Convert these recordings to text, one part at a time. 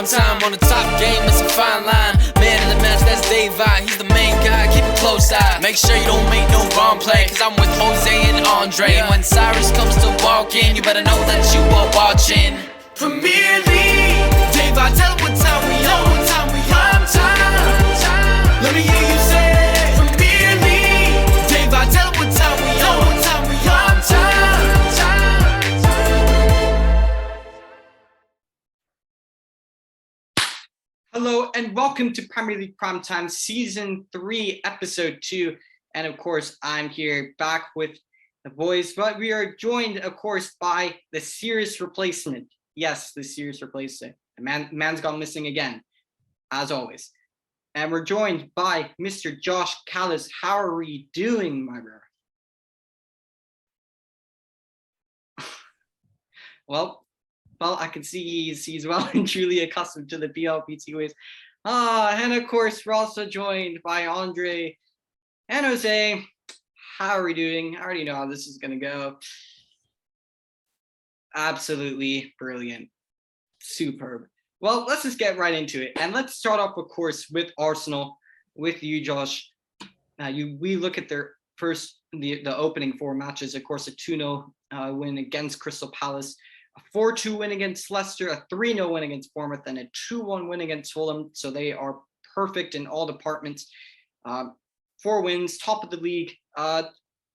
prime time on the top game, it's a fine line. Man in the match, that's Dave I. He's the main guy, keep a close eye. Make sure you don't make no wrong play, cause I'm with Jose and Andre. When Cyrus comes to walk in, you better know that you are watching Premier League. Dave I, tell him what time we on. Prime time. Let me hear you say Premier League. Dave I, tell him what time we on. Prime time. Hello and welcome to Premier League Primetime Season 3, Episode 2. And of course, I'm here back with the boys, but we are joined, of course, by the serious replacement. Yes, the serious replacement. The man's gone missing again, as always. And we're joined by Mr. Josh Callis. How are you doing, my brother? Well, I can see he's well and truly accustomed to the BLPT ways. And of course, we're also joined by Andre and Jose. How are we doing? I already know how this is going to go. Absolutely brilliant. Superb. Well, let's just get right into it. And let's start off, of course, with Arsenal, with you, Josh. We look at their the opening 4 matches, of course, a 2-0 win against Crystal Palace, a 4-2 win against Leicester, a 3-0 win against Bournemouth, and a 2-1 win against Fulham. So they are perfect in all departments. 4 wins, top of the league.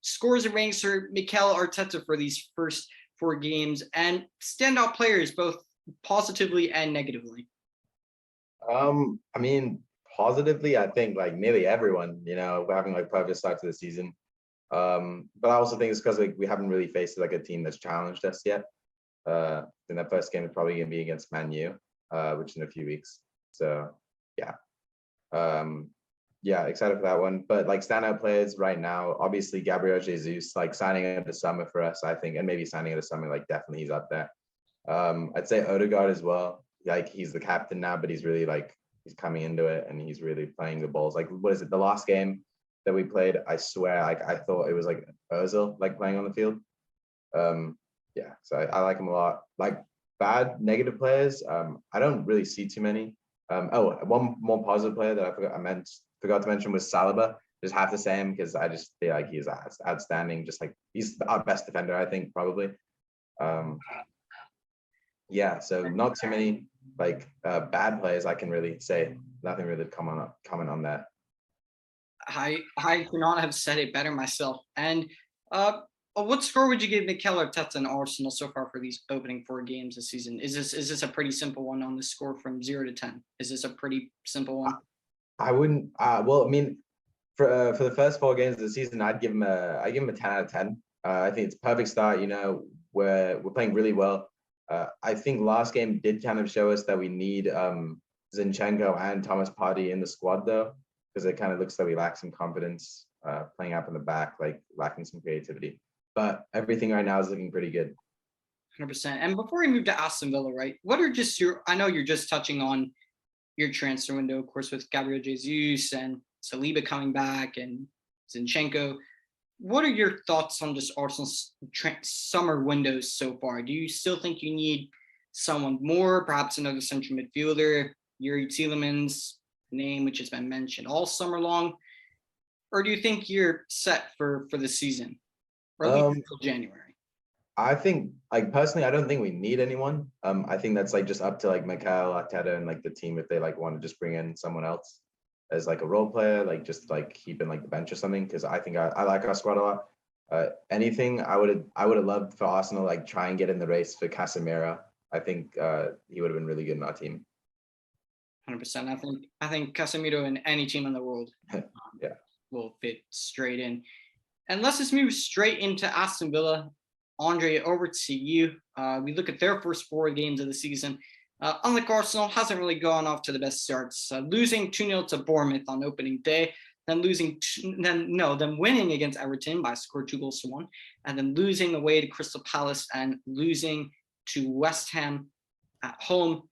Scores and ranks for Mikel Arteta for these first 4 games, and standout players both positively and negatively. I mean, positively, I think like nearly everyone, we're having like perfect start to the season. But I also think it's because like we haven't really faced like a team that's challenged us yet. In that first game is probably gonna be against Man U, which is in a few weeks. So yeah. Excited for that one. But like standout players right now, obviously Gabriel Jesus, like signing in the summer for us, I think, and maybe signing in the summer, like definitely he's up there. I'd say Odegaard as well. Like he's the captain now, but he's really like he's coming into it and he's really playing the balls. Like what is it? The last game that we played, I swear, like I thought it was like Ozil like playing on the field. So I like him a lot. Like bad negative players, I don't really see too many. One more positive player that I forgot to mention was Saliba. Just have to say him because I just feel like he's outstanding. Just like he's our best defender, I think, probably. So not too many like bad players I can really say. Nothing really comment on that. I could not have said it better myself. And what score would you give Mikel Arteta and Arsenal so far for these opening 4 games this season? Is this a pretty simple one on the score from 0 to 10? Is this a pretty simple one? I wouldn't. Well, I mean, for the first 4 games of the season, I'd give him a 10 out of 10. I think it's a perfect start. We're playing really well. I think last game did kind of show us that we need Zinchenko and Thomas Partey in the squad though, because it kind of looks like we lack some confidence playing up in the back, like lacking some creativity. But everything right now is looking pretty good. 100%. And before we move to Aston Villa, right? What are just I know you're just touching on your transfer window, of course, with Gabriel Jesus and Saliba coming back and Zinchenko. What are your thoughts on just Arsenal's summer windows so far? Do you still think you need someone more, perhaps another central midfielder, Yuri Tielemans, name which has been mentioned all summer long? Or do you think you're set for the season? Or at least until January? I think, like personally, I don't think we need anyone. I think that's like just up to like Mikel Arteta and like the team if they like want to just bring in someone else as like a role player, like just like keep in like the bench or something. Because I think I like our squad a lot. Anything I would have loved for Arsenal like try and get in the race for Casemiro. I think he would have been really good in our team. 100%. I think Casemiro in any team in the world will fit straight in. And let's just move straight into Aston Villa. Andre, over to you. We look at their first 4 games of the season. Unlike Arsenal, hasn't really gone off to the best starts. Losing 2-0 to Bournemouth on opening day, then winning against Everton by a score 2-1, and then losing away to Crystal Palace and losing to West Ham at home.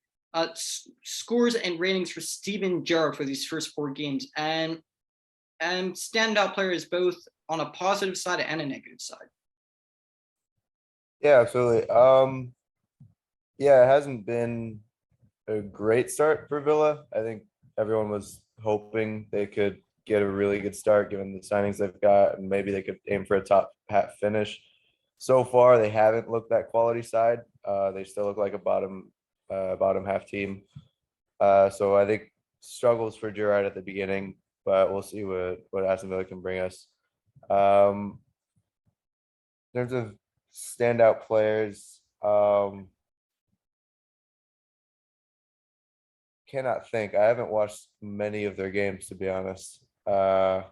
Scores and ratings for Steven Gerrard for these first 4 games, and standout players both on a positive side and a negative side. Yeah, absolutely. It hasn't been a great start for Villa. I think everyone was hoping they could get a really good start given the signings they've got, and maybe they could aim for a top half finish. So far, they haven't looked that quality side. They still look like a bottom half team. So I think struggles for Gerrard at the beginning, but we'll see what Aston Villa can bring us. In terms of standout players, cannot think. I haven't watched many of their games, to be honest. Yeah,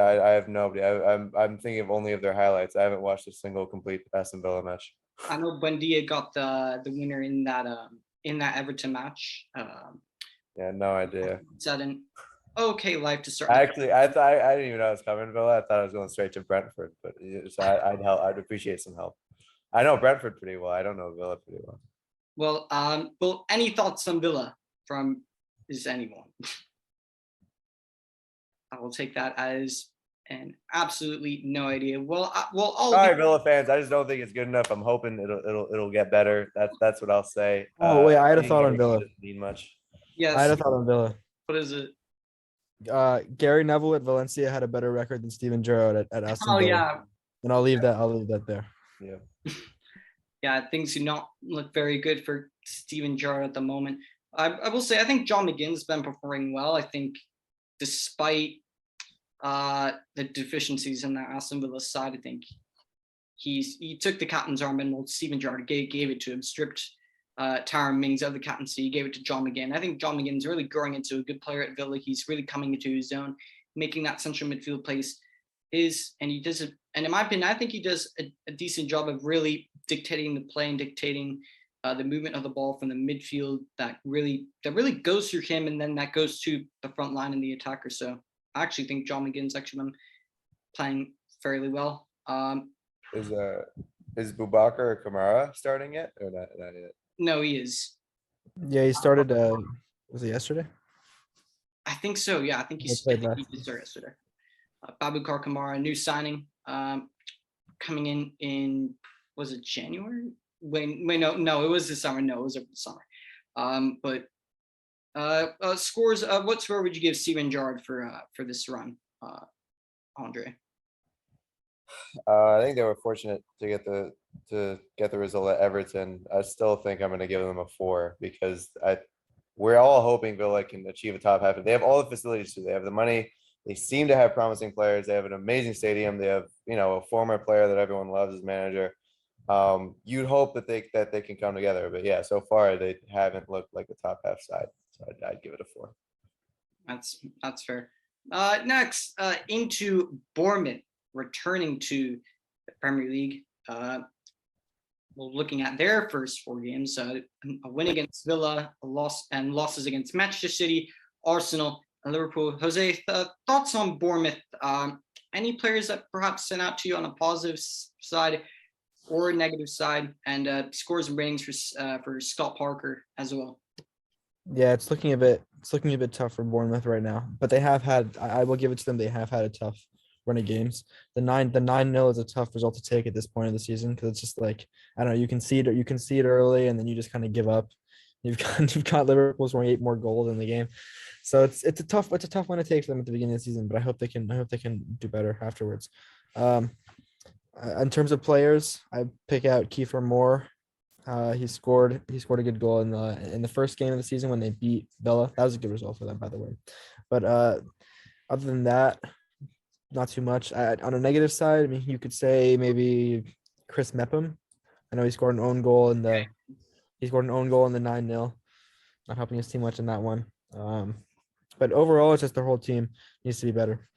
I have nobody. I'm thinking of only of their highlights. I haven't watched a single complete Aston Villa match. I know Buendia got the winner in that Everton match. Yeah, no idea. Sudden okay life to start. Actually, I thought I didn't even know I was coming to Villa. I thought I was going straight to Brentford, but so I'd help. I'd appreciate some help. I know Brentford pretty well. I don't know Villa pretty well. Well, any thoughts on Villa from is anyone? I will take that as an absolutely no idea. Well, all Sorry, Villa fans. I just don't think it's good enough. I'm hoping it'll get better. That's what I'll say. Oh wait, I had a being thought on here Villa. doesn't mean much. yes. I had a thought on Villa. What is it? Gary Neville at Valencia had a better record than Steven Gerrard at Aston Oh Villa. yeah, And I'll leave that there. Yeah. yeah. Things do not look very good for Steven Gerrard at the moment. I will say I think John McGinn's been performing well. I think despite the deficiencies in the Aston Villa side, I think he took the captain's armband. Well, Steven Gerrard gave it to him, stripped Tyrone Mings of the captaincy, gave it to John McGinn. I think John McGinn's really growing into a good player at Villa. He's really coming into his own, making that central midfield place and he does it. And in my opinion, I think he does a decent job of really dictating the play and dictating the movement of the ball from the midfield that really goes through him, and then that goes to the front line and the attacker. So I actually think John McGinn's actually been playing fairly well. Is Boubacar or Kamara starting yet or not yet? No, he is. Yeah, he started. Was it yesterday? I think so. Yeah, I think he did start yesterday. Baboucarr Kamara, new signing, coming in was it January? No, it was this summer. No, it was over the summer. Scores. What score would you give Steven Gerrard for this run, Andre? I think they were fortunate to get the result at Everton. I still think I'm going to give them a 4 because we're all hoping Villa can achieve a top half. They have all the facilities to. They have the money. They seem to have promising players. They have an amazing stadium. They have a former player that everyone loves as manager. You'd hope that they can come together, but yeah, so far they haven't looked like the top half side. So I'd give it a 4. That's fair. Next, into Bournemouth, returning to the Premier League. Looking at their first 4 games, a win against Villa, losses against Manchester City, Arsenal, and Liverpool. Jose, thoughts on Bournemouth? Any players that perhaps stand out to you on a positive side or a negative side, and scores and ratings for Scott Parker as well? Yeah, it's looking a bit tough for Bournemouth right now, but they have had. I will give it to them. They have had a tough run of games. The 9-0 is a tough result to take at this point of the season because it's just like, I don't know, you can see it early and then you just kind of give up. You've got Liverpool scoring 8 more goals in the game, so it's a tough one to take for them at the beginning of the season. But I hope they can do better afterwards. In terms of players, I pick out Kiefer Moore. He scored a good goal in the first game of the season when they beat Villa. That was a good result for them, by the way. But other than that, not too much. On a negative side, I mean, you could say maybe Chris Mepham. I know he scored an own goal in the 9-0. Not helping his team much in that one. But overall, it's just their whole team needs to be better.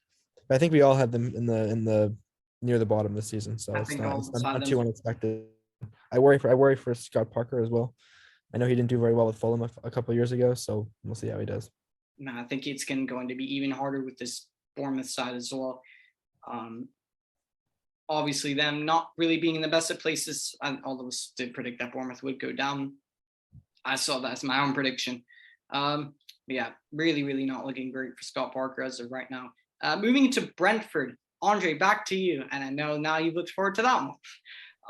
But I think we all have them in the near the bottom of the season, so it's not too unexpected. I worry for Scott Parker as well. I know he didn't do very well with Fulham a couple of years ago, so we'll see how he does. No, I think it's going to be even harder with this Bournemouth side as well. Obviously, them not really being in the best of places. All of us did predict that Bournemouth would go down. I saw that as my own prediction. But yeah, really, really not looking great for Scott Parker as of right now. Moving to Brentford, Andre, back to you. And I know now you've looked forward to that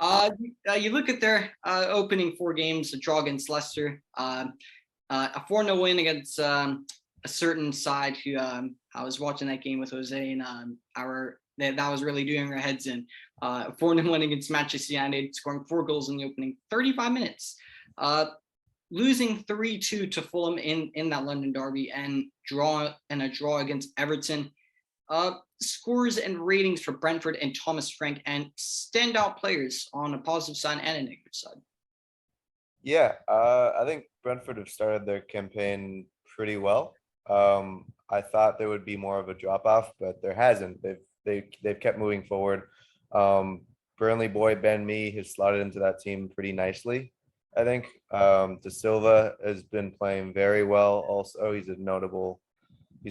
You look at their opening 4 games: a draw against Leicester, a 4-0 win against a certain side who I was watching that game with Jose, and that was really doing our heads in. 4-0 win against Manchester United, scoring 4 goals in the opening 35 minutes. Losing 3-2 to Fulham in that London derby, and a draw against Everton. Scores and ratings for Brentford and Thomas Frank, and standout players on a positive side and a negative side. Yeah, I think Brentford have started their campaign pretty well. I thought there would be more of a drop off, but there hasn't. They've kept moving forward. Burnley boy Ben Mee has slotted into that team pretty nicely. I think De Silva has been playing very well. Also, he's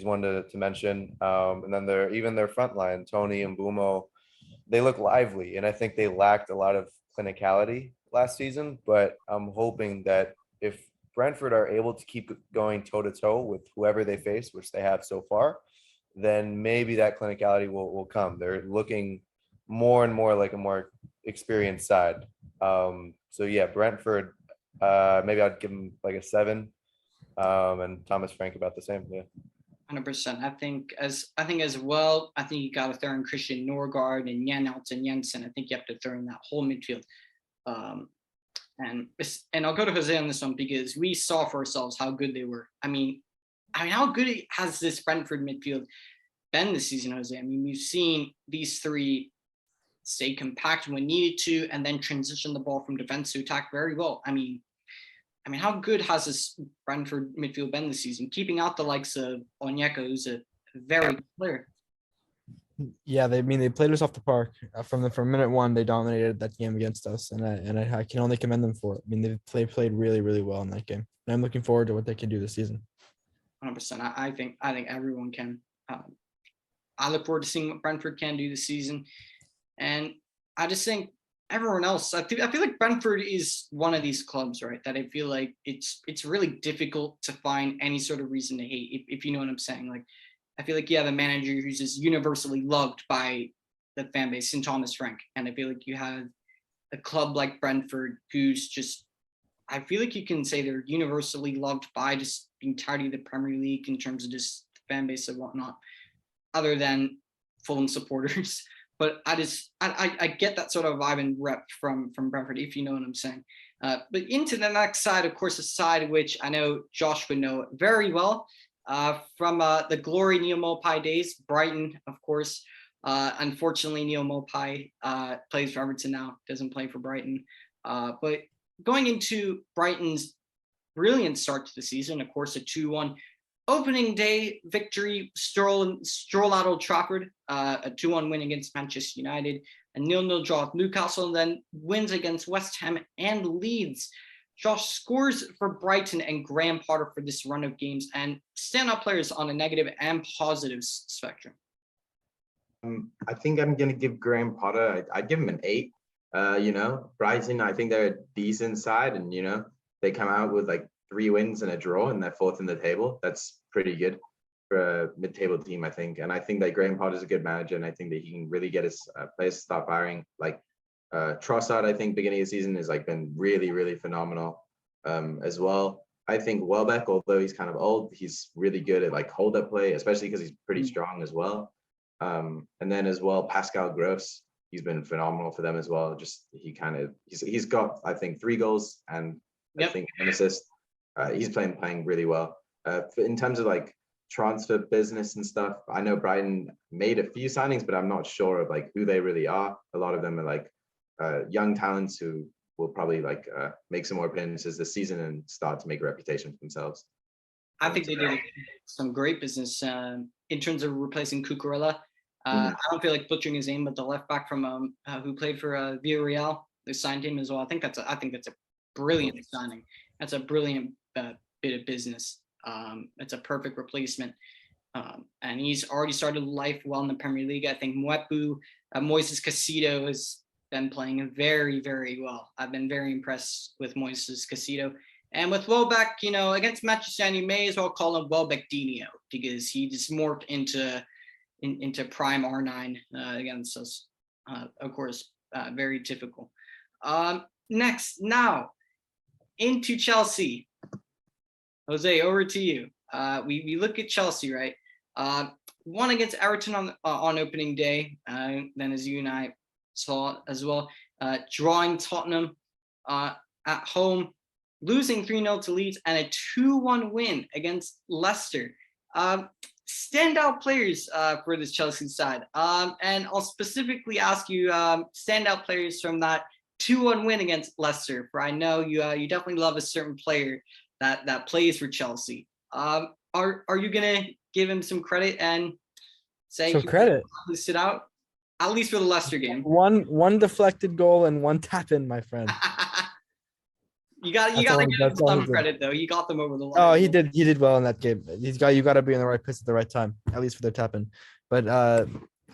one to mention. And then their front line, Tony and Bumo, they look lively, and I think they lacked a lot of clinicality last season. But I'm hoping that if Brentford are able to keep going toe to toe with whoever they face, which they have so far, then maybe that clinicality will come. They're looking more and more like a more experienced side. So yeah, Brentford, maybe I'd give them like a 7, and Thomas Frank about the same. Yeah. 100%. I think as well. I think you got to throw in Christian Norgard and Jan Elton Jensen. I think you have to throw in that whole midfield. And I'll go to Jose on this one because we saw for ourselves how good they were. I mean, how good has this Brentford midfield been this season, Jose? I mean, we've seen these 3 stay compact when needed to, and then transition the ball from defense to attack very well. I mean, how good has this Brentford midfield been this season? Keeping out the likes of Onyeka, who's a very good player. Yeah, they played us off the park from minute 1. They dominated that game against us, and I can only commend them for it. I mean, they played really, really well in that game, and I'm looking forward to what they can do this season. 100%. I think everyone can. I look forward to seeing what Brentford can do this season, and I just think everyone else. I feel like Brentford is one of these clubs, right? That I feel like it's really difficult to find any sort of reason to hate, if you know what I'm saying. Like, I feel like you have a manager who's just universally loved by the fan base in Thomas Frank, and I feel like you have a club like Brentford who's just. I feel like you can say they're universally loved by just the entirety of the Premier League in terms of just the fan base and whatnot, other than Fulham supporters. But I get that sort of vibe and rep from Brentford, if you know what I'm saying. But into the next side, of course, a side which I know Josh would know very well from the glory Neal Maupay days, Brighton, of course. Unfortunately, Neal Maupay plays for Everton now, doesn't play for Brighton. But going into Brighton's brilliant start to the season, of course, a 2-1 opening day victory, stroll out Old Trafford, a 2-1 win against Manchester United, a 0-0 draw with Newcastle, and then wins against West Ham and Leeds. Josh, scores for Brighton and Graham Potter for this run of games, and standout players on a negative and positive spectrum. I think I'm gonna give Graham Potter. I'd give him an 8. Brighton, I think they're a decent side, and they come out with like 3 wins and a draw, and they're 4th in the table. That's pretty good for a mid-table team, I think. And I think that Graham Potter is a good manager, and I think that he can really get his players to start firing. Like Trossard, I think beginning of the season has like been really, really phenomenal as well. I think Welbeck, although he's kind of old, he's really good at like hold-up play, especially because he's pretty strong as well. And then as well, Pascal Gross, he's been phenomenal for them as well. Just he's got, I think, 3 goals and I think an assist. He's playing really well. In terms of like transfer business and stuff, I know Brighton made a few signings, but I'm not sure of like who they really are. A lot of them are like young talents who will probably like make some more appearances this season and start to make a reputation for themselves. I think they did some great business in terms of replacing Cucurella. I don't feel like butchering his name, but the left back from who played for Villarreal, they signed him as well. I think that's a brilliant signing. That's a brilliant bit of business. It's a perfect replacement. And he's already started life well in the Premier League. I think Moises Caicedo has been playing very, very well. I've been very impressed with Moises Caicedo. And with Welbeck, against Manchester United, you may as well call him Welbeckdinho because he just morphed into prime R9 against us. Of course, very typical. Next, now into Chelsea. Jose, over to you. We look at Chelsea, right? Won against Everton on opening day. Then, as you and I saw as well, drawing Tottenham at home, losing 3-0 to Leeds, and a 2-1 win against Leicester. Standout players for this Chelsea side. And I'll specifically ask you standout players from that 2-1 win against Leicester. For I know you definitely love a certain player that plays for Chelsea. Are you gonna give him some credit and say Some credit. Sit out at least for the Leicester game? One deflected goal and one tap in, my friend. You gotta That's all- give him that's all he some did. credit though. He got them over the line. Oh, he did well in that game. You got to be in the right place at the right time, at least for their tap in. But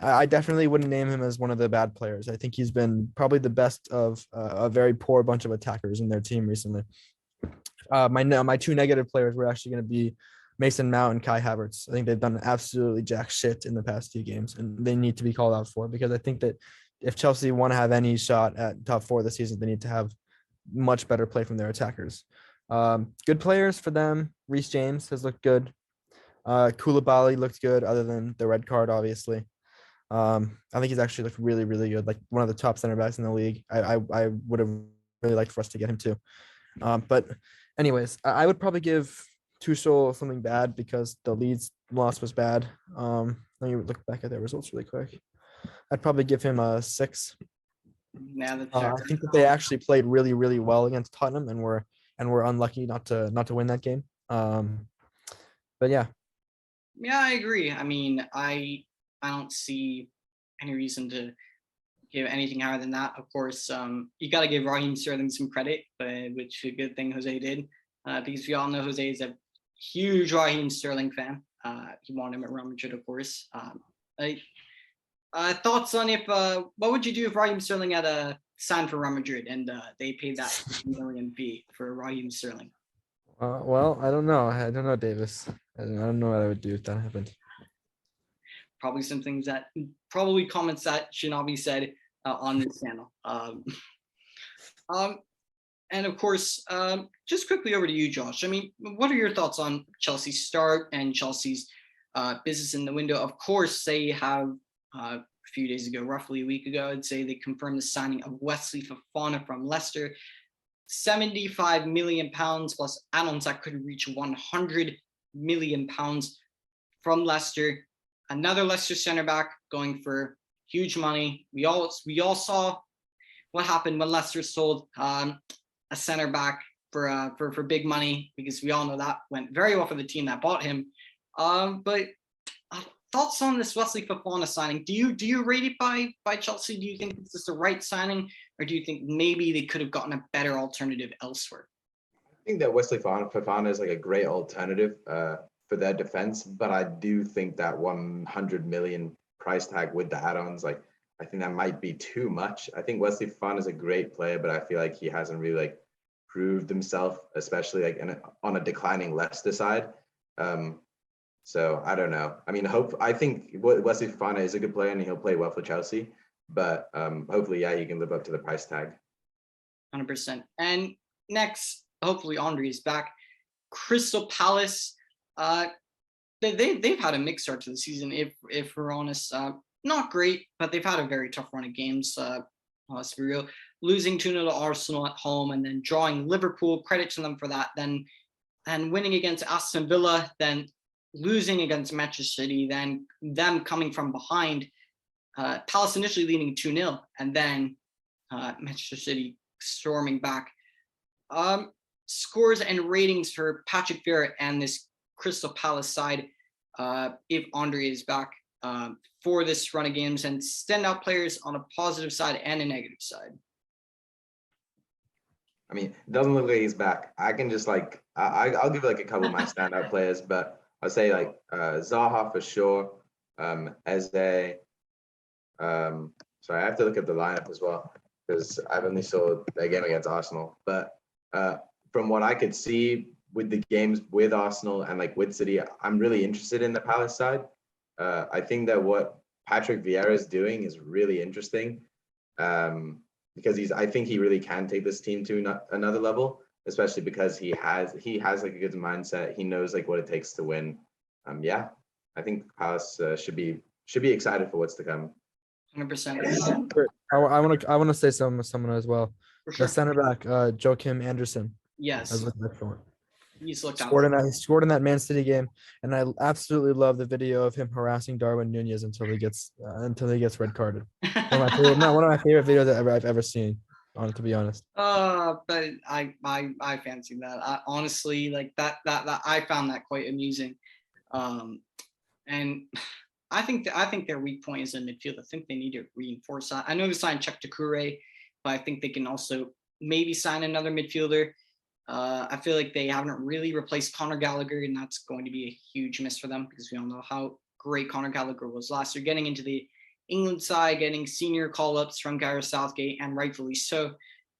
I definitely wouldn't name him as one of the bad players. I think he's been probably the best of a very poor bunch of attackers in their team recently. My two negative players were actually going to be Mason Mount and Kai Havertz. I think they've done absolutely jack shit in the past few games, and they need to be called out for, because I think that if Chelsea want to have any shot at top 4 this season, they need to have much better play from their attackers. Good players for them. Reece James has looked good. Koulibaly looked good, other than the red card, obviously. I think he's actually looked really, really good, like one of the top center backs in the league. I would have really liked for us to get him too. But anyways, I would probably give Tuchel something bad because the Leeds loss was bad. Let me look back at their results really quick. I'd probably give him a 6. Now that's I think that they actually played really, really well against Tottenham and were unlucky not to win that game. But yeah. Yeah, I agree. I mean, I don't see any reason to give anything higher than that. Of course, you got to give Raheem Sterling some credit, which a good thing Jose did, because we all know Jose is a huge Raheem Sterling fan. He wanted him at Real Madrid, of course. Thoughts on what would you do if Raheem Sterling had a signed for Real Madrid and they paid that $50 million fee for Raheem Sterling? Well, I don't know, Davis. I don't know what I would do if that happened. Probably some things that comments that should not be said on this channel. And of course, just quickly over to you, Josh. I mean, what are your thoughts on Chelsea's start and Chelsea's business in the window? Of course, they have a few days ago, roughly a week ago, I'd say they confirmed the signing of Wesley Fofana from Leicester. £75 million plus add-ons that could reach £100 million from Leicester. Another Leicester center back going for huge money. We all saw what happened when Leicester sold a center back for big money, because we all know that went very well for the team that bought him. But thoughts on this Wesley Fofana signing? Do you rate it by Chelsea? Do you think this is the right signing, or do you think maybe they could have gotten a better alternative elsewhere? I think that Wesley Fofana is like a great alternative for their defense, but I do think that 100 million price tag with the add-ons, like, I think that might be too much. I think Wesley Fofana is a great player, but I feel like he hasn't really like proved himself, especially like on a declining Leicester side. So I don't know. I mean, I think Wesley Fofana is a good player and he'll play well for Chelsea, but hopefully, yeah, he can live up to the price tag. 100%. And next, hopefully Andre is back. Crystal Palace, they've had a mixed start to the season, if we're honest. Not great, but they've had a very tough run of games. Let's be real. Losing 2-0 to Arsenal at home and then drawing Liverpool, credit to them for that. Then winning against Aston Villa, then losing against Manchester City, then them coming from behind. Palace initially leading 2-0, and then Manchester City storming back. Scores and ratings for Patrick Vieira and this Crystal Palace side, if Andre is back, for this run of games, and standout players on a positive side and a negative side. I mean, it doesn't look like he's back. I can just like, I'll give like a couple of my standout players, but I'll say like Zaha for sure, Eze. Sorry, I have to look at the lineup as well because I've only saw their game against Arsenal. But from what I could see with the games with Arsenal and like with City, I'm really interested in the Palace side. I think that what Patrick Vieira is doing is really interesting. because I think he really can take this team to another level, especially because he has like a good mindset. He knows like what it takes to win. Yeah, I think Palace should be excited for what's to come. 100%. I want to say someone as well. For The sure. center back, Joachim Anderson, Yes. has looked excellent. He's looked out. He scored in that Man City game, and I absolutely love the video of him harassing Darwin Nunez until he gets red carded. One of my favorite videos that I've ever seen. To be honest. But I fancy that. I honestly like that I found that quite amusing. And I think their weak point is in midfield. I think they need to reinforce that. I know they signed Cheick Doucouré, but I think they can also maybe sign another midfielder. I feel like they haven't really replaced Conor Gallagher, and that's going to be a huge miss for them because we all know how great Conor Gallagher was last year. Getting into the England side, getting senior call-ups from Gareth Southgate, and rightfully so.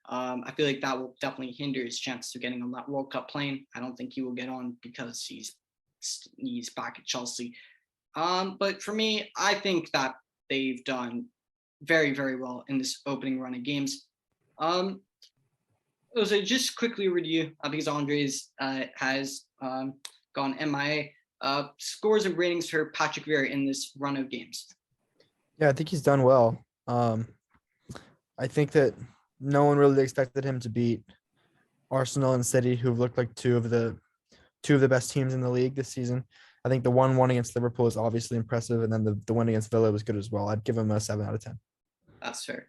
I feel like that will definitely hinder his chances of getting on that World Cup plane. I don't think he will get on because he's back at Chelsea. But for me, I think that they've done very, very well in this opening run of games. So just quickly review because Andres has gone MIA. Scores and ratings for Patrick Vieira in this run of games. Yeah, I think he's done well. I think that no one really expected him to beat Arsenal and City, who've looked like two of the best teams in the league this season. I think the 1-1 against Liverpool is obviously impressive, and then the win against Villa was good as well. I'd give him a 7 out of 10. That's fair.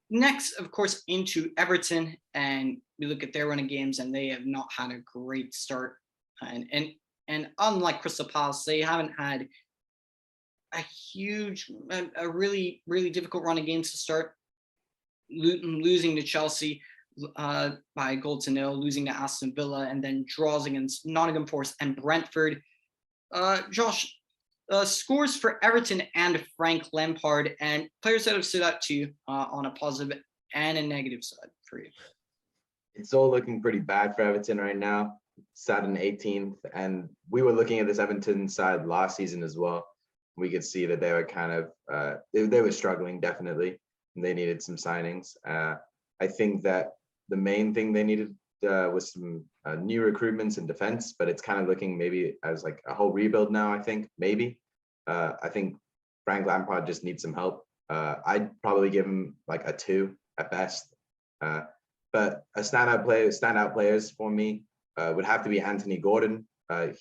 Next, of course, into Everton, and we look at their run of games, and they have not had a great start. And unlike Crystal Palace, they haven't had a really, really difficult run of games to start. Losing to Chelsea by a goal to 0, losing to Aston Villa, and then draws against Nottingham Forest and Brentford. Josh, scores for Everton and Frank Lampard, and players that have stood out to you on a positive and a negative side for you. It's all looking pretty bad for Everton right now. Sat in 18th, and we were looking at this Everton side last season as well. We could see that they were kind of they were struggling definitely, and they needed some signings. I think that the main thing they needed was some new recruitments in defense, but it's kind of looking maybe as like a whole rebuild now. I think maybe I think Frank Lampard just needs some help. I'd probably give him like a 2 at best. But a standout players for me would have to be Anthony Gordon.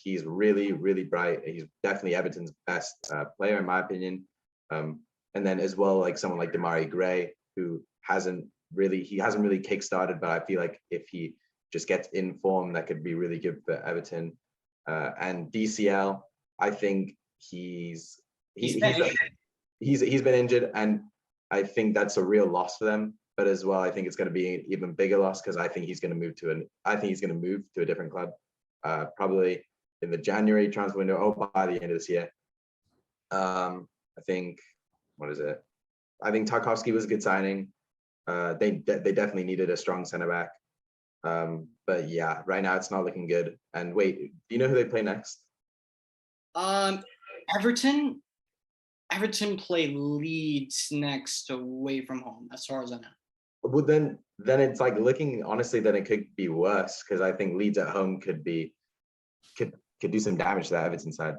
He's really, really bright. He's definitely Everton's best player in my opinion. And then as well, like someone like Demarai Gray, who hasn't really kickstarted, but I feel like if he just gets in form, that could be really good for Everton. And DCL, I think he's been injured, and I think that's a real loss for them. But as well, I think it's going to be an even bigger loss because I think he's going to move to a different club, probably in the January transfer window or by the end of this year. I think I think Tarkowski was a good signing. They definitely needed a strong center back. But yeah, right now it's not looking good. And wait, do you know who they play next? Everton play Leeds next away from home, as far as I know. Well, then it's like looking honestly, then it could be worse because I think Leeds at home could do some damage to that Everton side.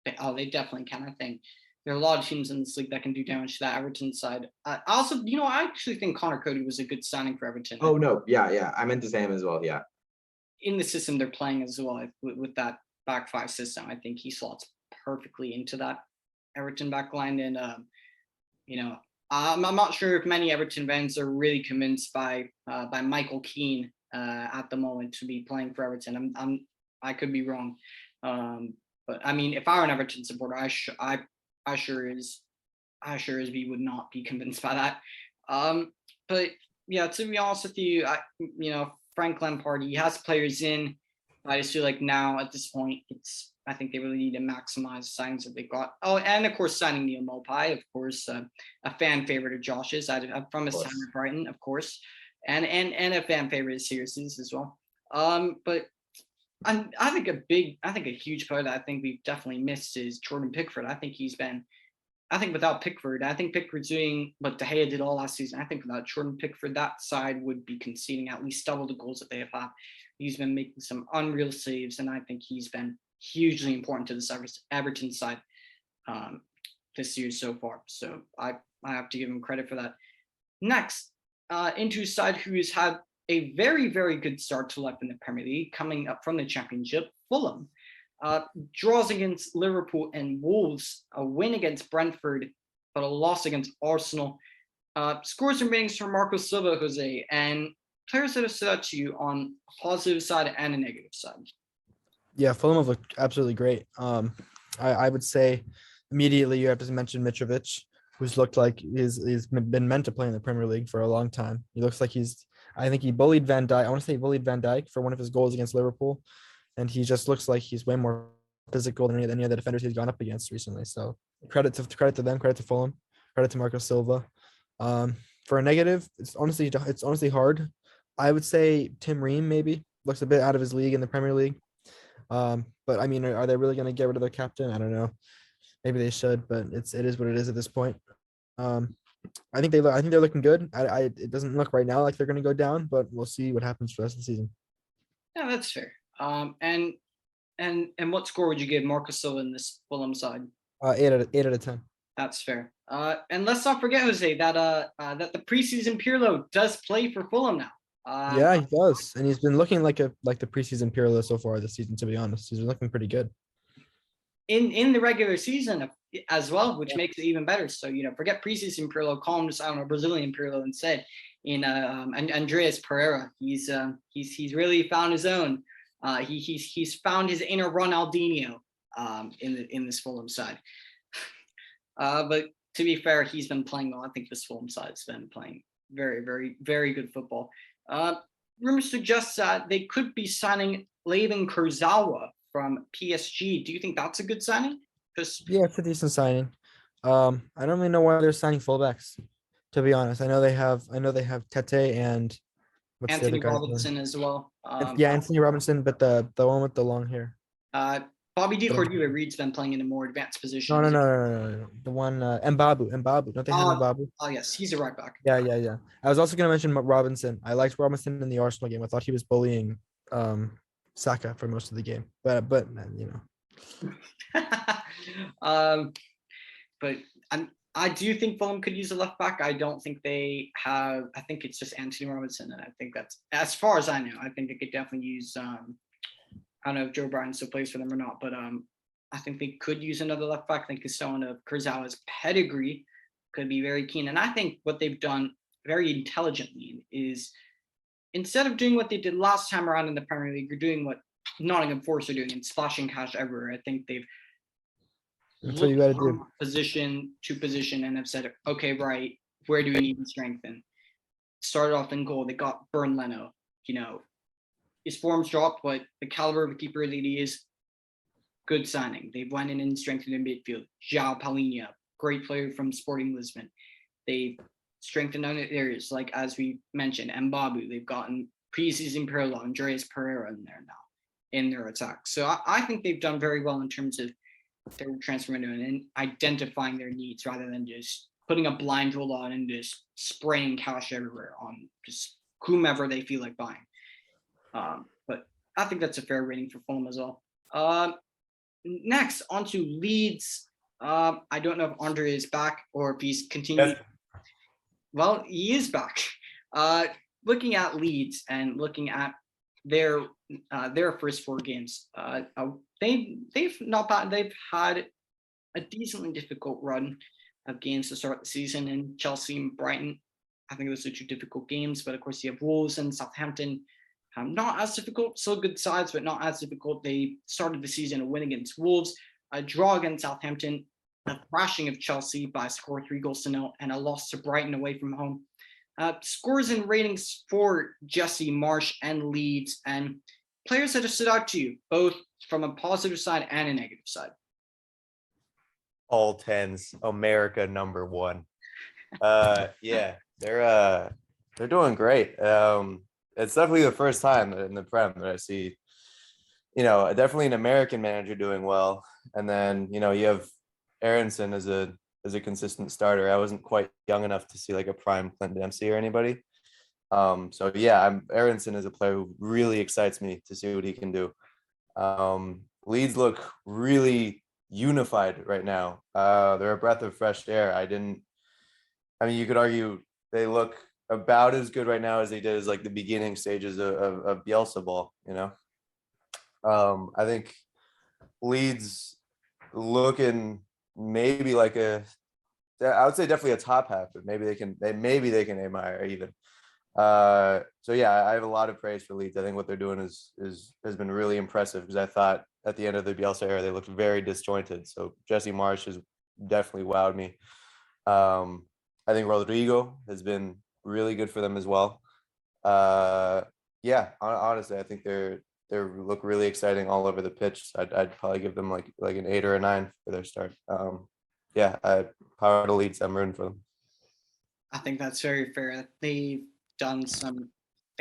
They definitely can. I think there are a lot of teams in this league that can do damage to that Everton side. I actually think Connor Cody was a good signing for Everton. Oh no, yeah, I meant to say him as well. Yeah, in the system they're playing as well with that back 5 system, I think he slots perfectly into that Everton back line. And I'm not sure if many Everton fans are really convinced by Michael Keane at the moment to be playing for Everton. I could be wrong, but I mean, if I were an Everton supporter, I sure as we would not be convinced by that. But yeah, to be honest with you, Frank Lampard, he has players in. I just feel like now at this point, I think they really need to maximize the signings that they got. Oh, and of course, signing Neil Maupay, of course, a fan favorite of Josh's from his time at Brighton, of course, and a fan favorite of Sirius's as well. But I think a huge player that I think we've definitely missed is Jordan Pickford. I think he's been I think without Pickford, I think Pickford's doing what De Gea did all last season. I think without Jordan Pickford, that side would be conceding at least double the goals that they have had. He's been making some unreal saves, and I think he's been hugely important to this Everton side this year so far. So I have to give him credit for that. Next, into a side who has had a very, very good start to life in the Premier League, coming up from the Championship, Fulham. Draws against Liverpool and Wolves, a win against Brentford, but a loss against Arsenal. Scores and ratings for Marco Silva, Jose, and players that have stood out to you on a positive side and a negative side. Yeah, Fulham have looked absolutely great. I would say immediately you have to mention Mitrovic, who's looked like he's been meant to play in the Premier League for a long time. He looks like I think he bullied Van Dijk. I want to say he bullied Van Dijk for one of his goals against Liverpool. And he just looks like he's way more physical than any of the defenders he's gone up against recently. So credit to them, credit to Fulham, credit to Marco Silva. For a negative, it's honestly hard. I would say Tim Ream maybe looks a bit out of his league in the Premier League. But I mean, are they really going to get rid of their captain? I don't know. Maybe they should, but it is what it is at this point. I think they're looking good. It doesn't look right now like they're going to go down, but we'll see what happens for the rest of the season. Yeah, that's fair. And what score would you give Marco Silva in this Fulham side? 8 out of 10. That's fair. And let's not forget, Jose, that the preseason Pirlo does play for Fulham now. Yeah, he does, and he's been looking like the preseason Pirlo so far this season. To be honest, he's been looking pretty good in the regular season as well, which makes it even better. So forget preseason Pirlo, call him just Brazilian Pirlo instead. In Andreas Pereira, he's really found his own. He's found his inner Ronaldinho in this Fulham side. But to be fair, he's been playing well. I think this Fulham side's been playing very, very, very good football. Rumors suggest that they could be signing Layvin Kurzawa from PSG. Do you think that's a good signing? Yeah, it's a decent signing. I don't really know why they're signing fullbacks. To be honest, I know they have Tete and what's Anthony the other Robinson as well. Anthony Robinson, but the one with the long hair. Bobby D. Cordova-Reed's been playing in a more advanced position. No. The one Mbabu. Don't they have Mbabu? Oh yes, he's a right back. Yeah. I was also going to mention Robinson. I liked Robinson in the Arsenal game. I thought he was bullying Saka for most of the game. But but I do think Fulham could use a left back. I don't think they have. I think it's just Anthony Robinson, and I think that's as far as I know. I think they could definitely use. I don't know if Joe Bryan still plays for them or not, but I think they could use another left back. I think someone of Kurzawa's pedigree could be very keen. And I think what they've done very intelligently is instead of doing what they did last time around in the Premier League, you're doing what Nottingham Forest are doing and splashing cash everywhere. I think they've that's what you got to do. Position to position and have said, okay, right, where do we need to strengthen? Started off in goal. They got Bernd Leno, his form's dropped, but the caliber of a keeper that he is, good signing. They went in and strengthened in midfield. João Palhinha, great player from Sporting Lisbon. They strengthened other areas, like as we mentioned, Mbabu. They've gotten preseason Pirlo, Andreas Pereira in there now in their attack. So I think they've done very well in terms of their transfer window and identifying their needs rather than just putting a blindfold on and just spraying cash everywhere on just whomever they feel like buying. But I think that's a fair rating for Fulham as well. Next, on to Leeds. I don't know if Andre is back or if he's continuing. Yes. Well, he is back. Looking at Leeds and looking at their first 4 games, they've had a decently difficult run of games to start the season. In Chelsea and Brighton, I think those are 2 difficult games. But of course, you have Wolves and Southampton. Not as difficult, still good sides, but not as difficult. They started the season a win against Wolves, a draw against Southampton, a thrashing of Chelsea by a score of 3-0, and a loss to Brighton away from home. Scores and ratings for Jesse Marsch and Leeds, and players that have stood out to you, both from a positive side and a negative side. All 10s, America #1. Yeah, they're doing great. It's definitely the first time in the Prem that I see, definitely an American manager doing well. And then, you have Aronson as a as a consistent starter. I wasn't quite young enough to see like a prime Clint Dempsey or anybody. So yeah, Aronson is a player who really excites me to see what he can do. Leeds look really unified right now. They're a breath of fresh air. I mean, you could argue they look about as good right now as they did as like the beginning stages of Bielsa ball, you know. I think Leeds looking maybe like I would say definitely a top half, but maybe they can aim higher even. So yeah, I have a lot of praise for Leeds. I think what they're doing has been really impressive, because I thought at the end of the Bielsa era they looked very disjointed. So Jesse Marsch has definitely wowed me. I think Rodrigo has been really good for them as well. Yeah, honestly, I think they look really exciting all over the pitch. I'd probably give them like an 8 or a 9 for their start. Yeah, power to Leeds. I'm rooting for them. I think that's very fair. They've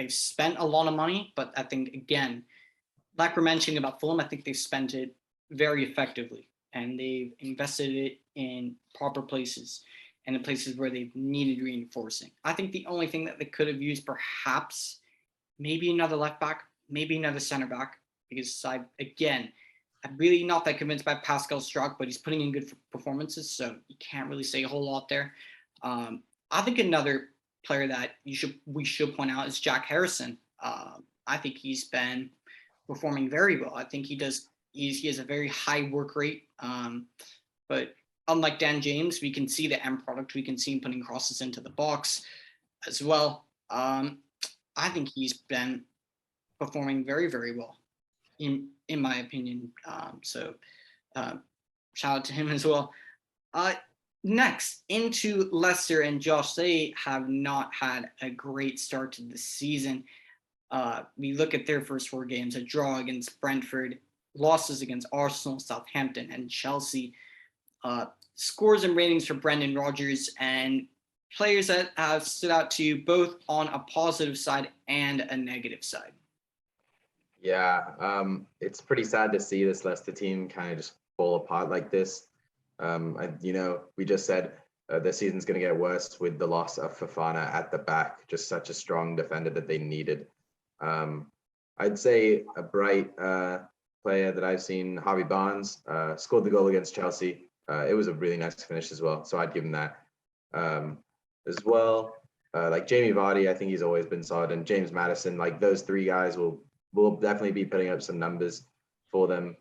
spent a lot of money, but I think, again, like we're mentioning about Fulham, I think they've spent it very effectively, and they've invested it in proper places and in places where they've needed reinforcing. I think the only thing that they could have used, perhaps, maybe another left back, maybe another center back, because I'm really not that convinced by Pascal Struck, but he's putting in good performances, so you can't really say a whole lot there. I think another player that we should point out is Jack Harrison. I think he's been performing very well. I think he has a very high work rate, but unlike Dan James, we can see the end product. We can see him putting crosses into the box as well. I think he's been performing very, very well, in my opinion. So shout out to him as well. Next, into Leicester and Josh. They have not had a great start to the season. We look at their first 4 games: a draw against Brentford, losses against Arsenal, Southampton, and Chelsea. Scores and ratings for Brendan Rodgers, and players that have stood out to you both on a positive side and a negative side. Yeah, it's pretty sad to see this Leicester team kind of just fall apart like this. We just said the season's going to get worse with the loss of Fofana at the back, just such a strong defender that they needed. I'd say a bright player that I've seen, Harvey Barnes, scored the goal against Chelsea. It was a really nice finish as well, so I'd give him that. As well, like Jamie Vardy, I think he's always been solid, and James Maddison, like those 3 guys will definitely be putting up some numbers for them.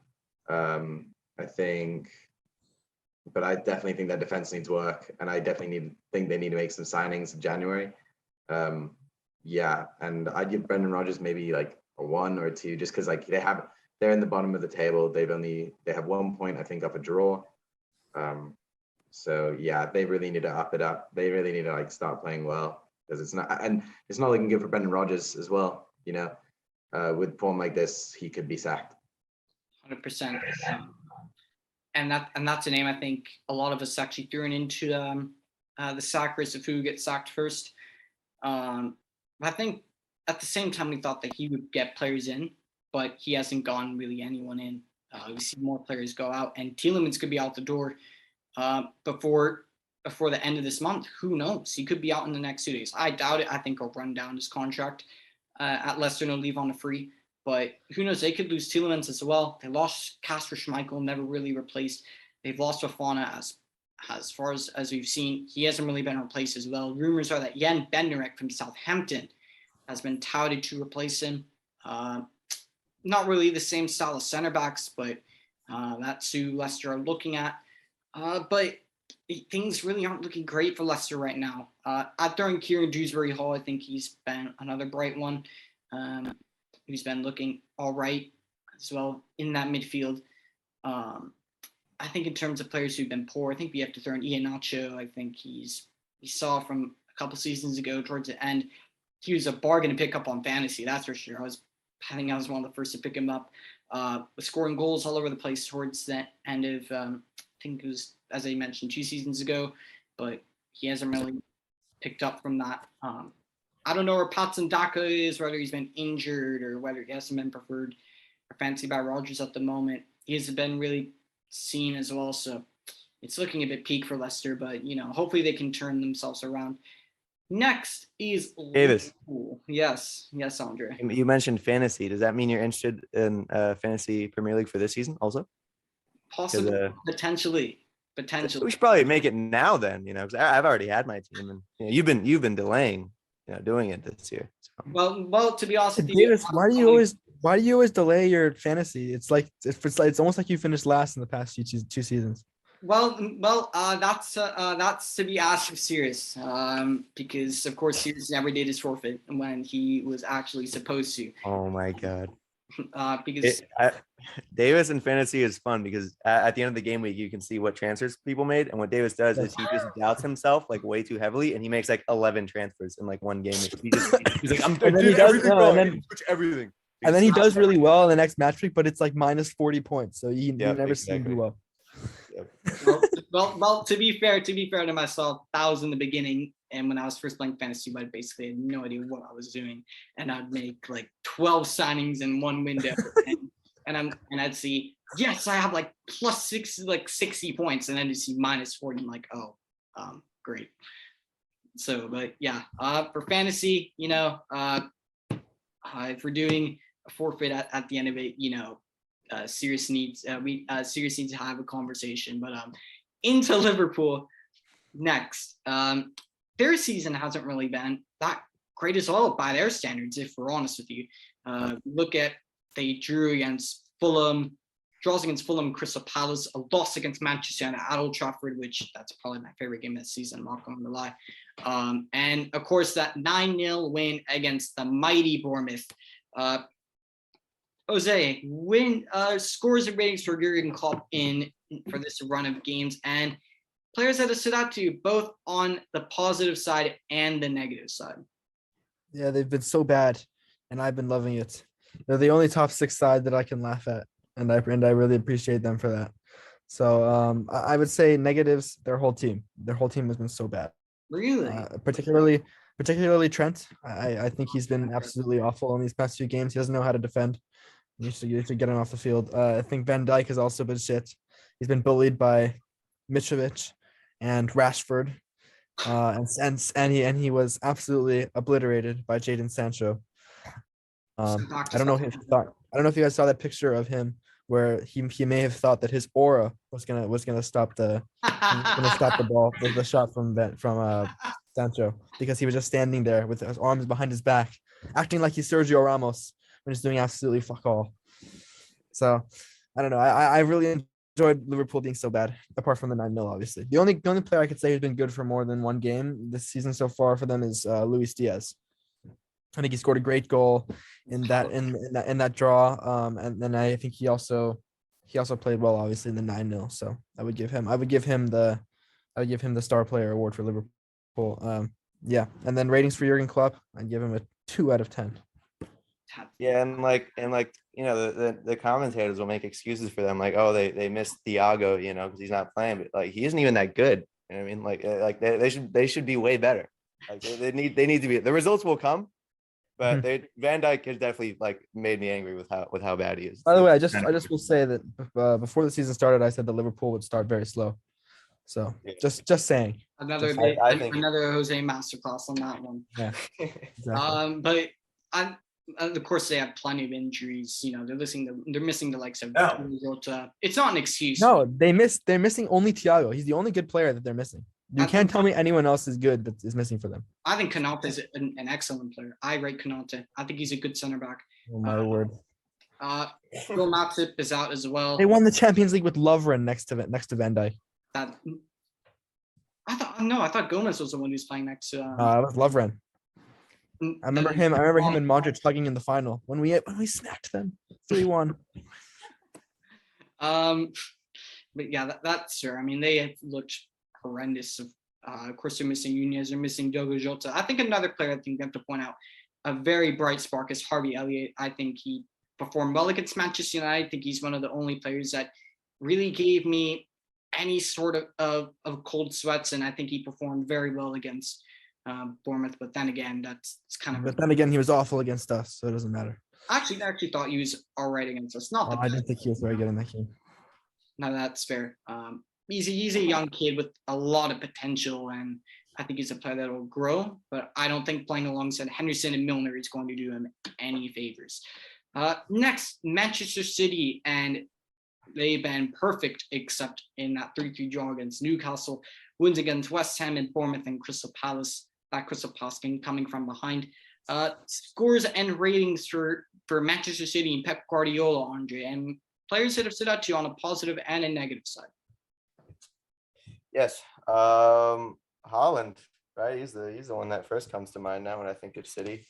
But I definitely think that defense needs work, and I definitely think they need to make some signings in January. Yeah, and I'd give Brendan Rodgers maybe like a 1 or a 2, just because like they're in the bottom of the table. They have 1 point, I think, off a draw. So yeah, they really need to up it up. They really need to like start playing well, because it's not looking good for Brendan Rodgers as well. You know, with form like this, he could be sacked. 100%. And that's a name I think a lot of us actually threw into the sack race of who gets sacked first. I think at the same time we thought that he would get players in, but he hasn't gotten really anyone in. We see more players go out, and Tielemans could be out the door before the end of this month. Who knows? He could be out in the next 2 days. I doubt it. I think he'll run down his contract at Leicester and he'll leave on a free. But who knows? They could lose Tielemans as well. They lost Kasper Schmeichel, never really replaced. They've lost Fofana as far as we've seen. He hasn't really been replaced as well. Rumors are that Jan Bednarek from Southampton has been touted to replace him. Not really the same style of center backs, but that's who Leicester are looking at. But things really aren't looking great for Leicester right now. I'd throw in Kieran Dewsbury Hall. I think he's been another bright one. Who's been looking all right as well in that midfield. I think in terms of players who've been poor, I think we have to throw in Iheanacho. I think we saw from a couple seasons ago towards the end, he was a bargain to pick up on fantasy, that's for sure. I think I was one of the first to pick him up. Was scoring goals all over the place towards the end of, I think it was, as I mentioned, 2 seasons ago, but he hasn't really picked up from that. I don't know where Patson Daka is, whether he's been injured or whether he hasn't been preferred or fancied by Rodgers at the moment. He hasn't been really seen as well. So it's looking a bit peak for Leicester, but hopefully they can turn themselves around. Next is Davis. Liverpool. Yes, Andre. You mentioned fantasy. Does that mean you're interested in fantasy Premier League for this season also? Possibly, potentially. We should probably make it now then, because I've already had my team, and you've been delaying, doing it this year. So. Well, to be honest with you, Davis, why do you always delay your fantasy? It's like it's almost like you finished last in the past two seasons. Well, that's to be asked of Sirius, because of course Sirius never did his forfeit when he was actually supposed to. Oh my God. Because Davis in fantasy is fun because at the end of the game week you can see what transfers people made, and what Davis does is he just doubts himself like way too heavily, and he makes like 11 transfers in like one game. He's like, I'm doing everything wrong. Everything. And then he does really well in the next match week, but it's like minus 40 points, so you never see him do well. Well, to be fair to myself, that was in the beginning, and when I was first playing fantasy, but basically I had no idea what I was doing, and I'd make like 12 signings in one window, and I'd see, yes, I have like plus 60 points, and then you see minus 40. I'm like, oh, great. So, but yeah, for fantasy, if we're doing a forfeit at the end of it, Sirius needs to have a conversation. But into Liverpool next. Their season hasn't really been that great as well by their standards, if we're honest with you. Look at, they drew against Fulham, draws against Fulham, Crystal Palace, a loss against Manchester United at Old Trafford, which that's probably my favorite game this season, I'm not going to lie. And of course that 9-0 win against the mighty Bournemouth. Jose, scores and ratings for Jurgen Klopp for this run of games, and players that have stood out to you both on the positive side and the negative side. Yeah, they've been so bad, and I've been loving it. They're the only top 6 side that I can laugh at, and I really appreciate them for that. So I would say negatives, their whole team has been so bad. Really? Particularly Trent. I think he's been absolutely awful in these past few games. He doesn't know how to defend. You should get him off the field. I think Van Dijk has also been shit. He's been bullied by Mitrovic and Rashford, and he was absolutely obliterated by Jadon Sancho. I don't know if you guys saw that picture of him where he may have thought that his aura was gonna stop the ball, the shot from Sancho, because he was just standing there with his arms behind his back, acting like he's Sergio Ramos when he's doing absolutely fuck all. So I don't know. I really enjoyed Liverpool being so bad, apart from the 9-0, obviously. The only player I could say who's been good for more than one game this season so far for them is Luis Diaz. I think he scored a great goal in that draw. And then I think he also played well, obviously, in the 9-0. So I would give him the star player award for Liverpool. Yeah. And then ratings for Jurgen Klopp, I'd give him a 2 out of 10. Yeah, and the commentators will make excuses for them, like, oh, they missed Thiago, because he's not playing, but like he isn't even that good. You know what I mean? They should be way better. Like they need to be. The results will come, but Van Dijk has definitely like made me angry with how bad he is. By the way, I just will say that before the season started, I said that Liverpool would start very slow. So just saying. Another Jose masterclass on that one. Yeah. Exactly. But of course, they have plenty of injuries. They're missing the likes of Jota. It's not an excuse. No, they're missing only Thiago. He's the only good player that they're missing. You can't tell me anyone else is good that is missing for them. I think Konate is an excellent player. I rate Konate. I think he's a good center back. Oh my word. Phil Matip is out as well. They won the Champions League with Lovren next to Van Dijk. I thought Gomez was the one who's playing next to. It was Lovren. I remember him and Modric hugging in the final when we smacked them 3-1. But yeah, that's sure. I mean, they have looked horrendous. Of course, they're missing Nunez. They're missing Diogo Jota. I think another player I think we have to point out, a very bright spark, is Harvey Elliott. I think he performed well against Manchester United. I think he's one of the only players that really gave me any sort of cold sweats, and I think he performed very well against Bournemouth. But then again, he was awful against us, so it doesn't matter. I actually thought he was all right against us. I didn't think he was very good in that game. No, that's fair. he's a young kid with a lot of potential, and I think he's a player that will grow. But I don't think playing alongside Henderson and Milner is going to do him any favors. Next, Manchester City, and they've been perfect except in that 3-3 draw against Newcastle, wins against West Ham and Bournemouth and Crystal Palace. That Crystal Palace game coming from behind. Scores and ratings for Manchester City and Pep Guardiola, Andre, and players that have stood out to you on a positive and a negative side. Yes. Holland, right? He's the one that first comes to mind now when I think of City.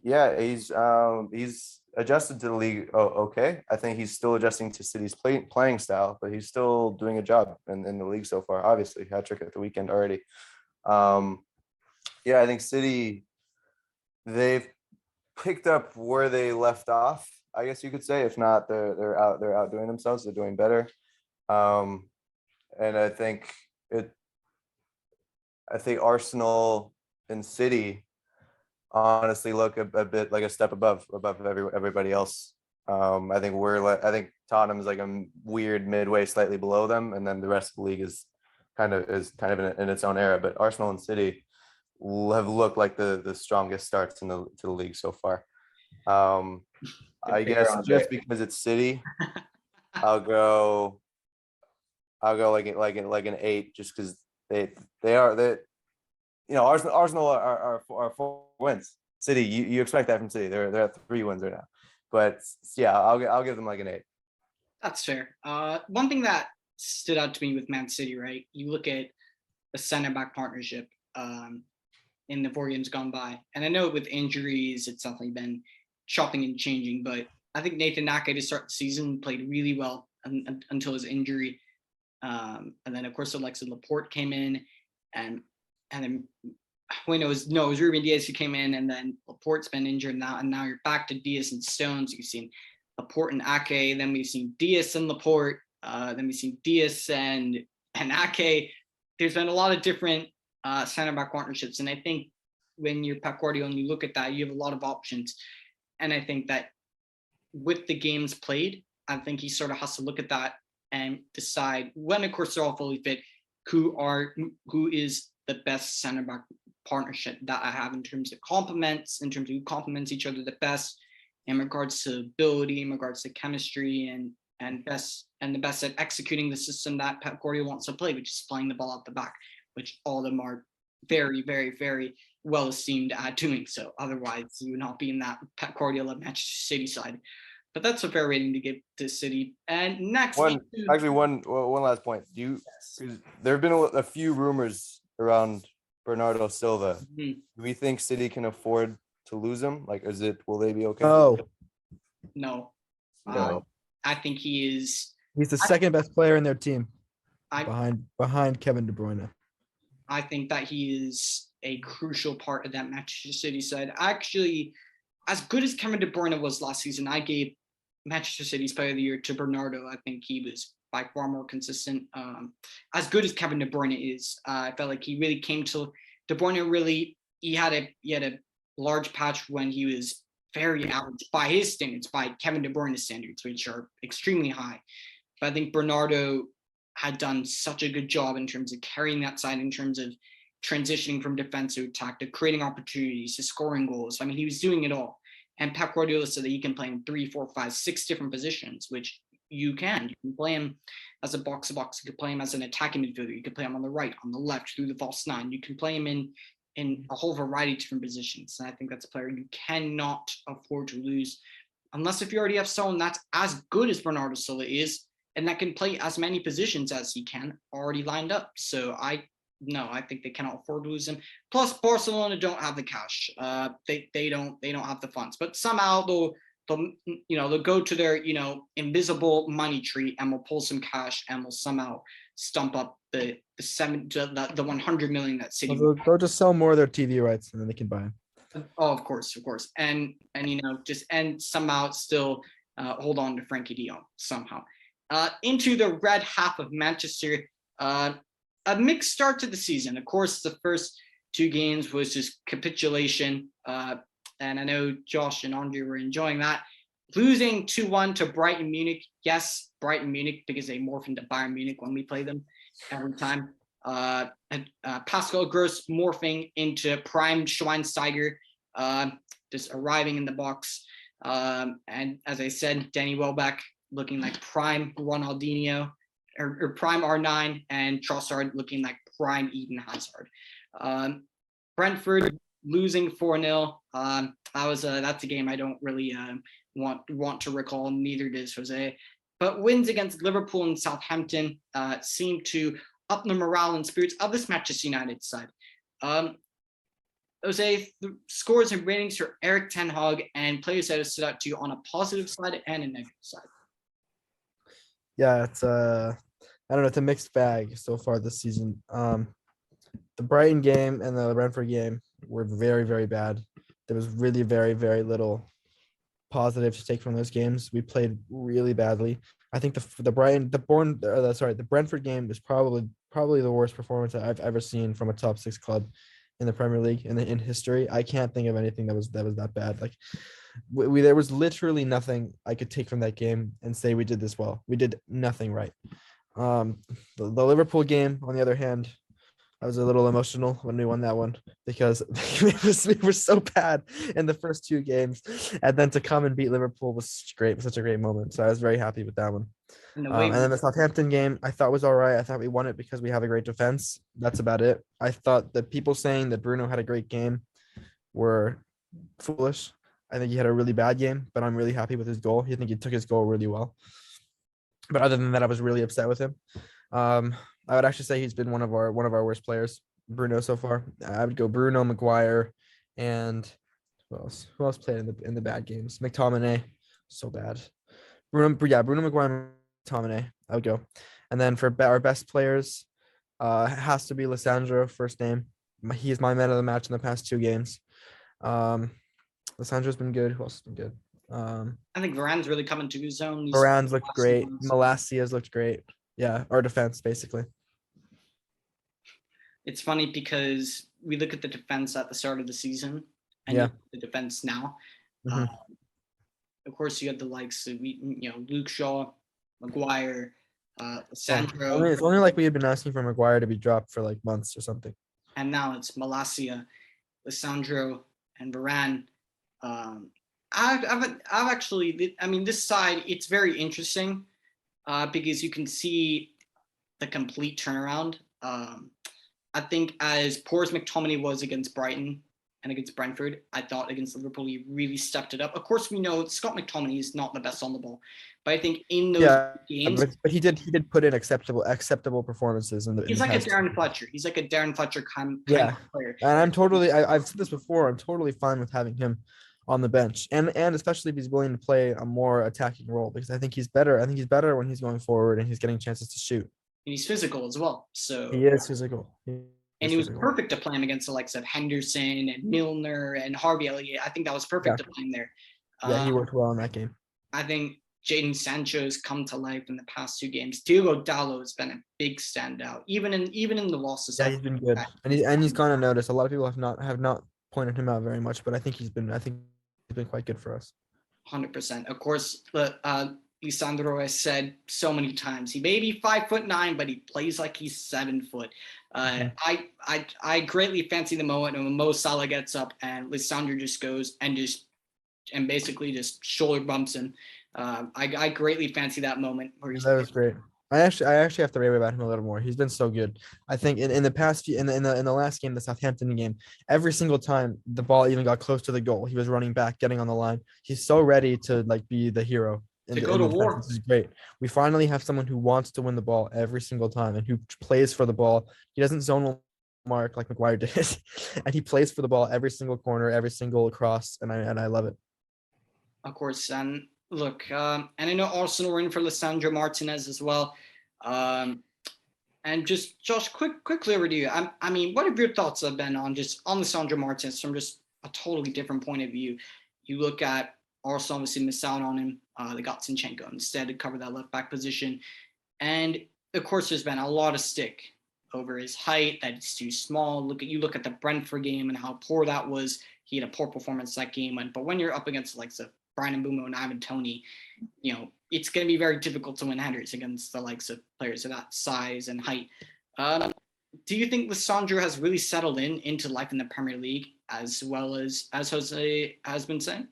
Yeah, he's adjusted to the league. Oh, okay. I think he's still adjusting to City's playing style, but he's still doing a job in the league so far. Obviously, hat trick at the weekend already. Yeah, I think City, they've picked up where they left off, I guess you could say. If not, they're outdoing themselves. They're doing better. And I think Arsenal and City honestly look a bit like a step above everybody else. I think Tottenham is like a weird midway, slightly below them, and then the rest of the league is kind of in its own era. But Arsenal and City have looked like the strongest starts to the league so far. I guess just because it's City, I'll go like an 8, just because Arsenal are 4 wins. City, you expect that from City. They're at 3 wins right now. But yeah, I'll give them like an 8. That's fair. One thing that stood out to me with Man City, right? You look at the center back partnership in the 4 games gone by, and I know with injuries it's definitely been chopping and changing, but I think Nathan Ake to start the season played really well until his injury, and then of course Alexis Laporte came in, and then it was Ruben Diaz who came in, and then Laporte's been injured now, and now you're back to Diaz and Stones. You've seen Laporte and Ake, then we've seen Diaz and Laporte, then we've seen Diaz and Ake. There's been a lot of different center back partnerships, and I think when you're Pep Guardiola and you look at that, you have a lot of options, and I think that with the games played, I think he sort of has to look at that and decide, when of course they're all fully fit, who is the best center back partnership that I have in terms of complements, in terms of who complements each other the best, in regards to ability, in regards to chemistry, and the best at executing the system that Pep Guardiola wants to play, which is playing the ball out the back, which all of them are very, very, very well esteemed at doing so. Otherwise, you would not be in that Pep Guardiola Manchester City side. But that's a fair rating to give to City. And next, one last point. There have been a few rumors around Bernardo Silva. Mm-hmm. Do we think City can afford to lose him? Like, will they be okay? Oh, No. No. I think he is. he's the second best player in their team, I behind Kevin De Bruyne. I think that he is a crucial part of that Manchester City side. Actually, as good as Kevin De Bruyne was last season, I gave Manchester City's Player of the Year to Bernardo. I think he was by far more consistent. As good as Kevin De Bruyne is, I felt like he really came to De Bruyne. Really, he had a large patch when he was very average by his standards, by Kevin De Bruyne's standards, which are extremely high. But I think Bernardo had done such a good job in terms of carrying that side, in terms of transitioning from defense to attack, to creating opportunities, to scoring goals. I mean, he was doing it all. And Pep Guardiola said that he can play in 3, 4, 5, 6 different positions, which you can. You can play him as a box-to-box. You could play him as an attacking midfielder. You could play him on the right, on the left, through the false 9. You can play him in a whole variety of different positions. And I think that's a player you cannot afford to lose, unless if you already have someone that's as good as Bernardo Silva is, and that can play as many positions as he can already lined up. So I think they cannot afford to lose him. Plus, Barcelona don't have the cash. They don't have the funds. But somehow they'll go to their invisible money tree and will pull some cash and will somehow stump up the 100 million that City. They'll just sell more of their TV rights and then they can buy him. Oh, of course, and somehow still hold on to Frankie de Jong somehow. Into the red half of Manchester. A mixed start to the season. Of course, the first 2 games was just capitulation. And I know Josh and Andre were enjoying that. losing 2-1 to Brighton Munich. Yes, Brighton Munich, because they morph into Bayern Munich when we play them every time. Pascal Gross morphing into prime Schweinsteiger, just arriving in the box. And as I said, Danny Welbeck looking like prime Ronaldinho, or prime R9, and Trossard looking like prime Eden Hazard. Brentford losing 4-0. That's a game I don't really want to recall. Neither does Jose. But wins against Liverpool and Southampton seem to up the morale and spirits of this Manchester United side. Jose, the scores and ratings for Eric Ten Hag and players that have stood out to you on a positive side and a negative side. Yeah, it's I don't know, it's a mixed bag so far this season. The Brighton game and the Brentford game were very, very bad. There was really very, very little positive to take from those games. We played really badly. I think the Brentford game was probably the worst performance that I've ever seen from a top 6 club in the Premier League in history. I can't think of anything that was that bad. Like there was literally nothing I could take from that game and say we did this well. We did nothing right. The Liverpool game, on the other hand, I was a little emotional when we won that one because we were so bad in the first 2 games, and then to come and beat Liverpool was great, such a great moment. So I was very happy with that one. And then the Southampton game, I thought was all right. I thought we won it because we have a great defense. That's about it. I thought that people saying that Bruno had a great game were foolish. I think he had a really bad game, but I'm really happy with his goal. I think he took his goal really well. But other than that, I was really upset with him. I would actually say he's been one of our worst players, Bruno, so far. I would go Bruno, Maguire, and who else? Who else played in the bad games? McTominay, so bad. Bruno, Maguire, McTominay. I would go. And then for our best players, it has to be Lissandro, first name. He's my man of the match in the past 2 games. Lissandro's been good. Who else has been good? I think Varane's really coming to his own. Varane's looked great. Malasia's looked great. Yeah, our defense, basically. It's funny because we look at the defense at the start of the season and the defense now. Mm-hmm. Of course, you had the likes of Luke Shaw, Maguire, Sandro. It's only like we had been asking for Maguire to be dropped for like months or something. And now it's Malacia, Lissandro, and Varane. I've actually, this side, it's very interesting because you can see the complete turnaround. I think as poor as McTominay was against Brighton and against Brentford, I thought against Liverpool he really stepped it up. Of course, we know Scott McTominay is not the best on the ball, but I think in those games, but he did put in acceptable performances he's like a Darren Fletcher. He's like a Darren Fletcher kind of player. And I've said this before. I'm totally fine with having him on the bench, and especially if he's willing to play a more attacking role, because I think he's better. I think he's better when he's going forward and he's getting chances to shoot. And he's physical as well. So he is physical. He was perfect to play him against the likes of Henderson and Milner and Harvey Elliott. I think that was perfect to play him there. Yeah, he worked well in that game. I think Jadon Sancho's come to life in the past 2 games. Diogo Dalot has been a big standout, even in the losses. Yeah, he's been good, and he's gone unnoticed. A lot of people have not pointed him out very much, but I think he's been quite good for us. 100%. Of course, Lisandro has said so many times he may be 5'9", but he plays like he's 7 foot. I greatly fancy the moment when Mo Salah gets up and Lisandro just goes and basically just shoulder bumps him. I greatly fancy that moment where that was great. I actually have to rave about him a little more. He's been so good. I think in the past in the last game, the Southampton game, every single time the ball even got close to the goal, he was running back, getting on the line. He's so ready to be the hero. To go to war. This is great. We finally have someone who wants to win the ball every single time and who plays for the ball. He doesn't zonal mark like Maguire did, and he plays for the ball every single corner, every single cross, and I love it. Of course, and look, and I know Arsenal were in for Lisandro Martinez as well. And just Josh, quickly over to you. I mean, what have your thoughts have been on Lisandro Martinez from just a totally different point of view? You look at Arsenal obviously miss out on him. They got Zinchenko instead to cover that left back position. And of course, there's been a lot of stick over his height, that he's too small. Look at the Brentford game and how poor that was. He had a poor performance that game. But when you're up against the likes of Brian Mbumo and Ivan Toney, it's going to be very difficult to win headers against the likes of players of that size and height. Do you think Lissandro has really settled into life in the Premier League as well as Jose has been saying?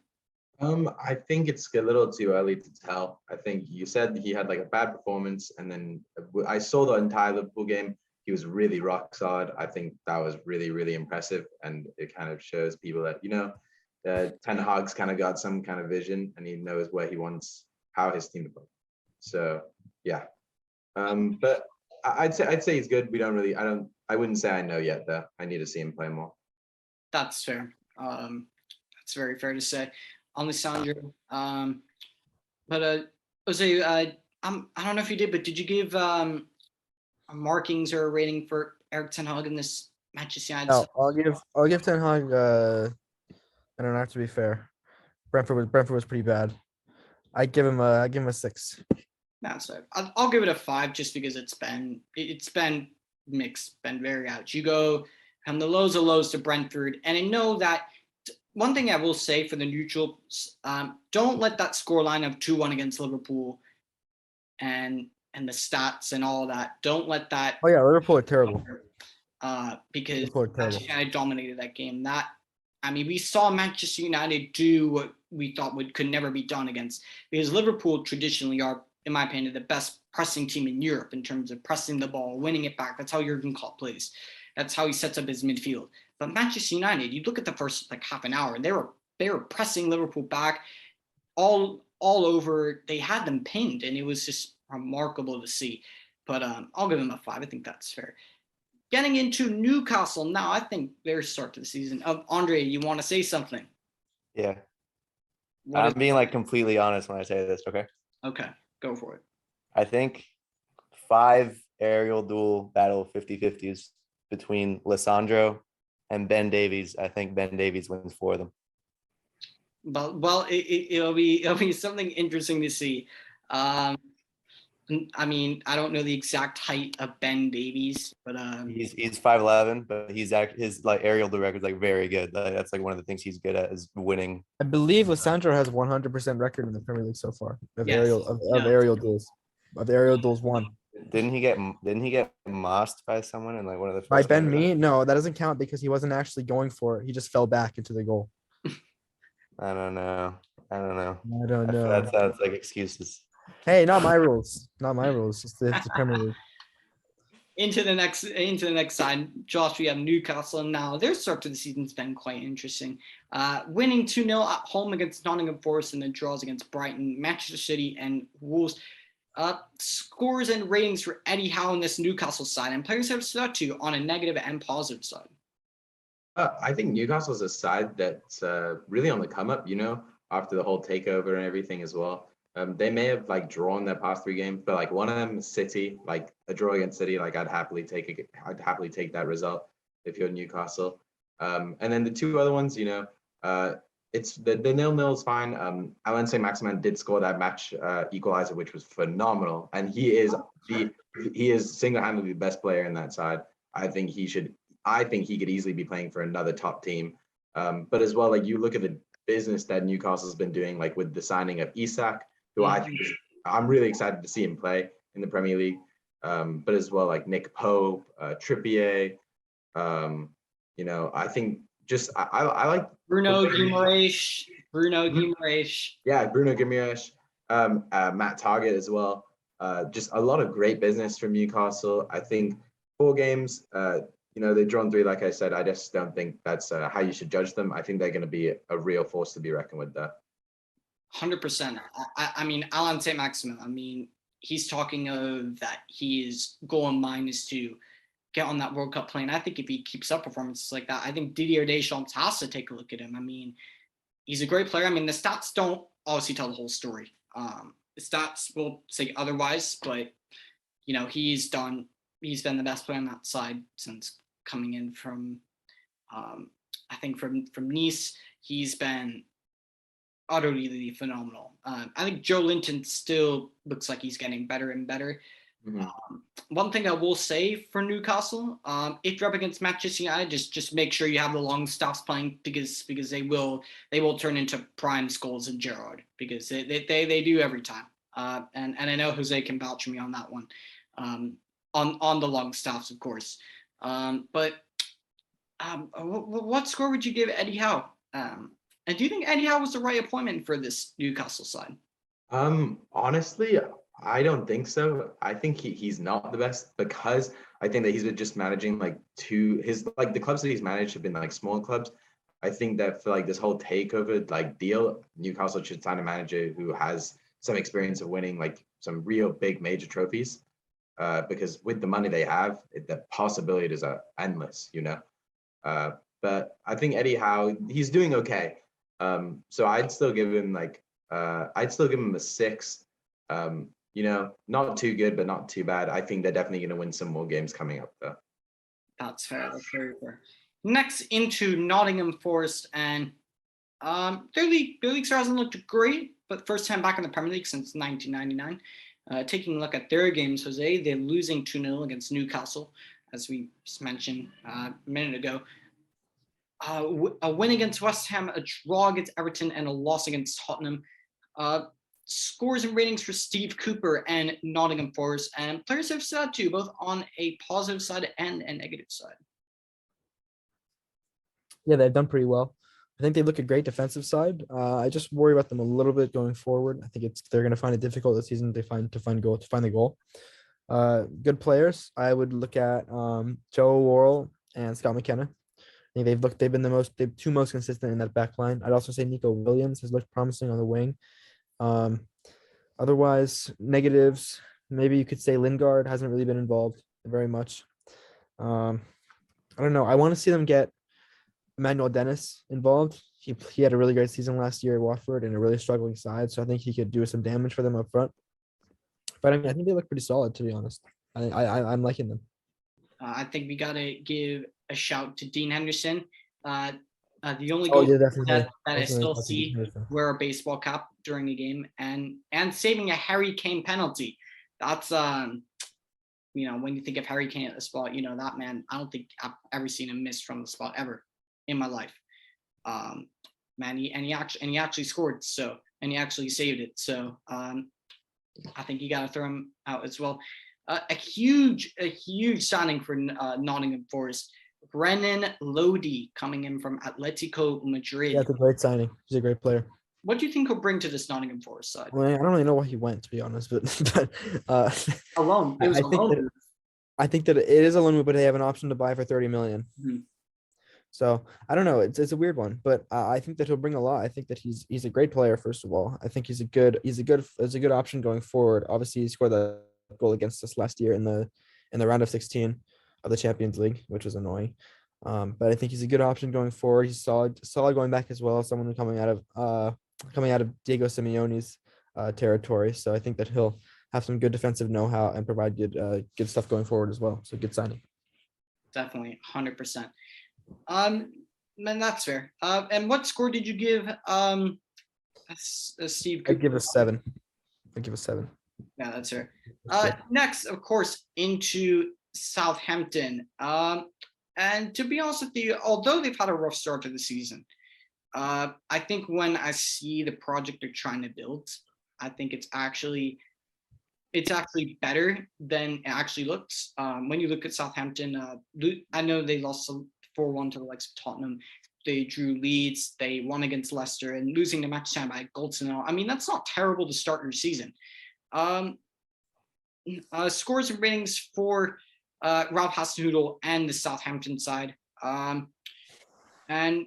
I think it's a little too early to tell. I think you said he had like a bad performance, and then I saw the entire Liverpool game. He was really rock solid. I think that was really, really impressive, and it kind of shows people that Ten Hag's kind of got some kind of vision, and he knows where he wants how his team to play. So yeah, but I'd say he's good. I wouldn't say I know yet though. I need to see him play more. That's fair. That's very fair to say. On Lissandro. But Jose, I don't know if you did, but did you give markings or a rating for Erik ten Hag in this Manchester United? No, I'll give Ten Hag. I don't have to be fair. Brentford was pretty bad. I give him a 6. That's it. I'll give it a 5 just because it's been mixed, been very out. You go from the lows of lows to Brentford, and I know that. One thing I will say for the neutrals, don't let that scoreline of 2-1 against Liverpool and the stats and all that. Don't let that. Oh yeah, Liverpool are terrible. Because Liverpool are terrible. Manchester United dominated that game. We saw Manchester United do what we thought could never be done against. Because Liverpool traditionally are, in my opinion, the best pressing team in Europe in terms of pressing the ball, winning it back. That's how Jurgen Klopp plays. That's how he sets up his midfield. But Manchester United, you look at the first half an hour, and they were pressing Liverpool back all over. They had them pinned, and it was just remarkable to see. But I'll give them a 5. I think that's fair. Getting into Newcastle now, I think their start to the season. Andre, you want to say something? Yeah. I'm being completely honest when I say this. Okay. Okay, go for it. I think 5 aerial duel battle 50-50s between Lissandro and Ben Davies. I think Ben Davies wins 4 of them. Well, it'll be something interesting to see. I don't know the exact height of Ben Davies, but he's 5'11", but his aerial duel record is very good. That's one of the things he's good at is winning. I believe Lissandro has 100% record in the Premier League so far of Yes. aerial duels. Of aerial duels won. Didn't he get mossed by someone in one of the first By Ben games? Mee? No, that doesn't count because he wasn't actually going for it. He just fell back into the goal. I don't know. I don't know. That sounds like excuses. Hey, not my rules. Not my rules. It's the Premier League. into the next side, Josh, we have Newcastle now. Their start to the season's been quite interesting. Winning 2-0 at home against Nottingham Forest and then draws against Brighton, Manchester City, and Wolves. Scores and ratings for Eddie Howe in this Newcastle side, and players have stood out to on a negative and positive side. I think Newcastle's a side that's really on the come up, after the whole takeover and everything as well. They may have drawn their past 3 games, but one of them, City, a draw against City, I'd happily take that result if you're Newcastle. And then the 2 other ones, it's the 0-0 is fine. Alain Saint-Maximin did score that match equalizer, which was phenomenal, and he is single-handedly the best player in that side. I think he could easily be playing for another top team. But as well, you look at the business that Newcastle's been doing, with the signing of Isak, who I'm really excited to see him play in the Premier League. But as well, Nick Pope, Trippier. I think I like Bruno Guimaraes. Yeah, Bruno Guimaraes, Matt Target as well. Just a lot of great business from Newcastle. I think 4 games, they've drawn 3, like I said. I just don't think that's how you should judge them. I think they're going to be a real force to be reckoned with there. 100%. Alain Saint-Maximin, he's talking of that his goal in mind is to get on that World Cup plane. I think if he keeps up performances like that, I think Didier Deschamps has to take a look at him. He's a great player. The stats don't obviously tell the whole story. The stats will say otherwise, but he's been the best player on that side since coming in from from Nice. He's been utterly phenomenal. I think Joe Linton still looks like he's getting better and better. Mhm. One thing I will say for Newcastle, if you're up against Manchester United, just make sure you have the long stops playing because they will turn into prime Scholes and Gerrard because they do every time. And I know Jose can vouch for me on that one, on the long stops, of course. But what score would you give Eddie Howe? And do you think Eddie Howe was the right appointment for this Newcastle side? Honestly, I don't think so. I think he's not the best because I think that he's been just managing like the clubs that he's managed have been like small clubs. I think that for like this whole takeover like deal, Newcastle should sign a manager who has some experience of winning like some real big major trophies. Because with the money they have, the possibilities are endless, you know. But I think Eddie Howe, he's doing okay. So I'd still give him a 6. You know, not too good, but not too bad. I think they're definitely going to win some more games coming up, though. That's fair. That's very fair. Next into Nottingham Forest, and their league start hasn't looked great, but first time back in the Premier League since 1999. Taking a look at their games, Jose, they're losing 2-0 against Newcastle, as we just mentioned a minute ago. A win against West Ham, a draw against Everton, and a loss against Tottenham. Scores and ratings for Steve Cooper and Nottingham Forest, and players have said too, both on a positive side and a negative side. Yeah, they've done pretty well. I think they look a great defensive side. I just worry about them a little bit going forward. I think they're going to find it difficult this season to find the goal. Good players. I would look at Joe Worrell and Scott McKenna. I think they've been the two most consistent in that back line. I'd also say Nico Williams has looked promising on the wing. Otherwise, negatives, maybe you could say Lingard hasn't really been involved very much. I don't know. I want to see them get Emmanuel Dennis involved. He had a really great season last year at Watford and a really struggling side, so I think he could do some damage for them up front. But I mean, I think they look pretty solid, to be honest. I'm liking them. I think we gotta give a shout to Dean Henderson. The only Oh, goal yeah, that I Definitely still talking see Henderson. wear a baseball cap during the game and saving a Harry Kane penalty. That's you know, when you think of Harry Kane at the spot, you know, that man, I don't think I've ever seen him miss from the spot ever in my life. Man, he actually scored, so, and he actually saved it. So I think you got to throw him out as well. A huge signing for Nottingham Forest. Brennan Lodi coming in from Atletico Madrid. Yeah, it's a great signing. He's a great player. What do you think he'll bring to this Nottingham Forest side? I mean, I don't really know why he went, to be honest, but Alone. It was alone. I think that it is a loan move, but they have an option to buy for 30 million. Mm-hmm. So I don't know. It's a weird one, but I think that he'll bring a lot. I think that he's a great player. First of all, I think he's a good option going forward. Obviously, he scored that goal against us last year in the round of 16 of the Champions League, which was annoying. But I think he's a good option going forward. He's solid going back as well. Someone coming out of Diego Simeone's territory. So I think that he'll have some good defensive know-how and provide good stuff going forward as well. So good signing. Definitely, 100%. And that's fair. And what score did you give Steve? I'd give a 7. Yeah, that's fair. Next, of course, into Southampton. And to be honest with you, although they've had a rough start to the season, I think when I see the project they're trying to build, I think it's actually better than it actually looks. When you look at Southampton, I know they lost 4-1 to the likes of Tottenham. They drew Leeds. They won against Leicester and losing the match time by goals and all. I mean, that's not terrible to start your season. Scores and ratings for Ralph Hasenhüttl and the Southampton side. And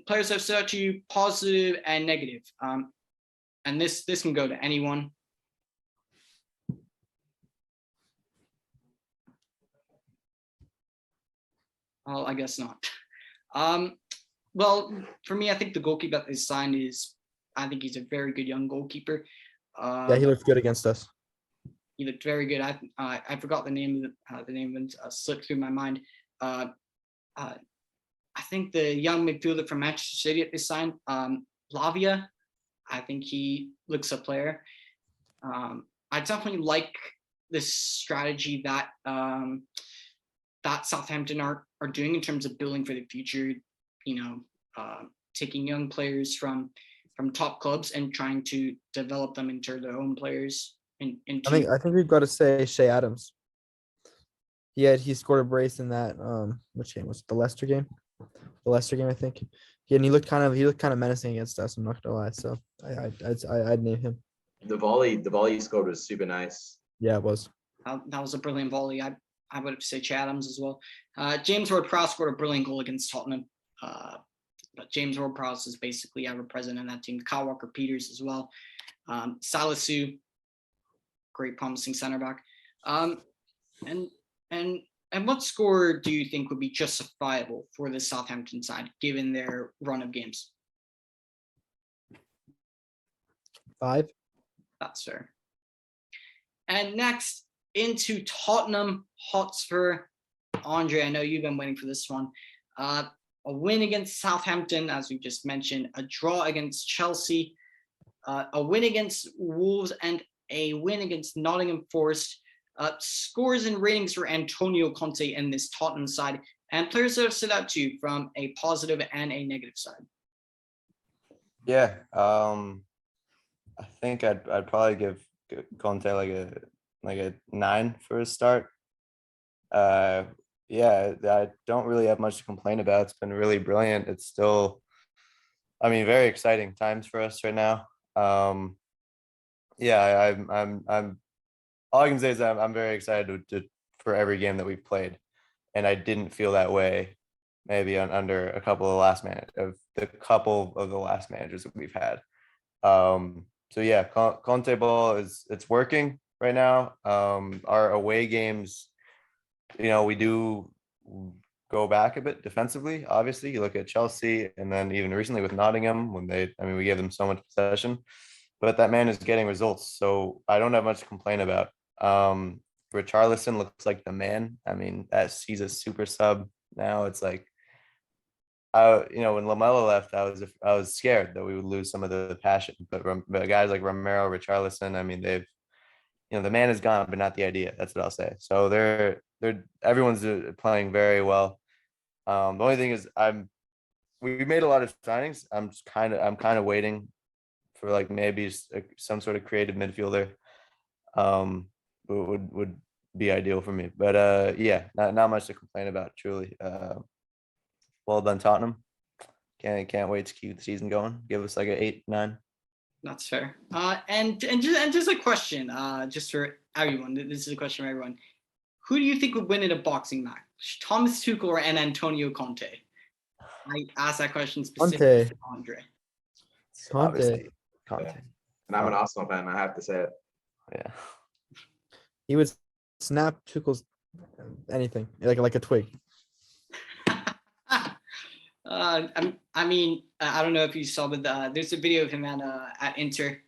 players have said to you positive and negative. And this can go to anyone. Well, I guess not. Well, for me, I think the goalkeeper that they signed I think he's a very good young goalkeeper. Yeah, he looked good against us. He looked very good. I forgot the name of it slipped through my mind. I think the young midfielder from Manchester City that they signed, Lavia. I think he looks a player. I definitely like this strategy that that Southampton are doing in terms of building for the future. You know, taking young players from top clubs and trying to develop them into their own players. I think we've got to say Shea Adams. He scored a brace in that which game was it? The Leicester game? The Leicester game, I think. Yeah, and he looked kind of menacing against us. I'm not gonna lie. So I'd name him. The volley he scored was super nice. Yeah, it was. That was a brilliant volley. I would say Adams as well. James Ward-Prowse scored a brilliant goal against Tottenham. But James Ward-Prowse is basically ever present in that team. Kyle Walker-Peters as well. Salisu, great promising center back. And what score do you think would be justifiable for the Southampton side given their run of games? 5. That's fair. And next into Tottenham Hotspur. Andre, I know you've been waiting for this one. A win against Southampton, as we just mentioned, a draw against Chelsea, a win against Wolves, and a win against Nottingham Forest. Scores and ratings for Antonio Conte and this Tottenham side, and players that have stood out to you from a positive and a negative side. Yeah, I think I'd probably give Conte like a 9 for a start. Yeah, I don't really have much to complain about. It's been really brilliant. It's still, I mean, very exciting times for us right now. Yeah, I'm all I can say is that I'm very excited for every game that we've played, and I didn't feel that way maybe under a couple of the last managers that we've had. So yeah, Conte ball it's working right now. Our away games, you know, we do go back a bit defensively. Obviously, you look at Chelsea, and then even recently with Nottingham when we gave them so much possession, but that man is getting results. So I don't have much to complain about. Richarlison looks like the man. I mean, he's a super sub now. It's like, when Lamela left, I was scared that we would lose some of the passion. But guys like Romero, Richarlison, I mean, the man is gone, but not the idea. That's what I'll say. So everyone's playing very well. The only thing is we made a lot of signings. I'm kind of waiting for like maybe some sort of creative midfielder. Would be ideal for me, but yeah, not much to complain about, truly. Well done, Tottenham. Can't wait to keep the season going. Give us like an 8, 9. That's fair. And just a question, just for everyone. This is a question for everyone. Who do you think would win in a boxing match, Thomas Tuchel or Antonio Conte? I asked that question specifically to Andre. Conte. Yeah. And I'm an Arsenal fan. I have to say it. Yeah. He would snap Tuchel's anything like a twig. I mean, I don't know if you saw, but there's a video of him at Inter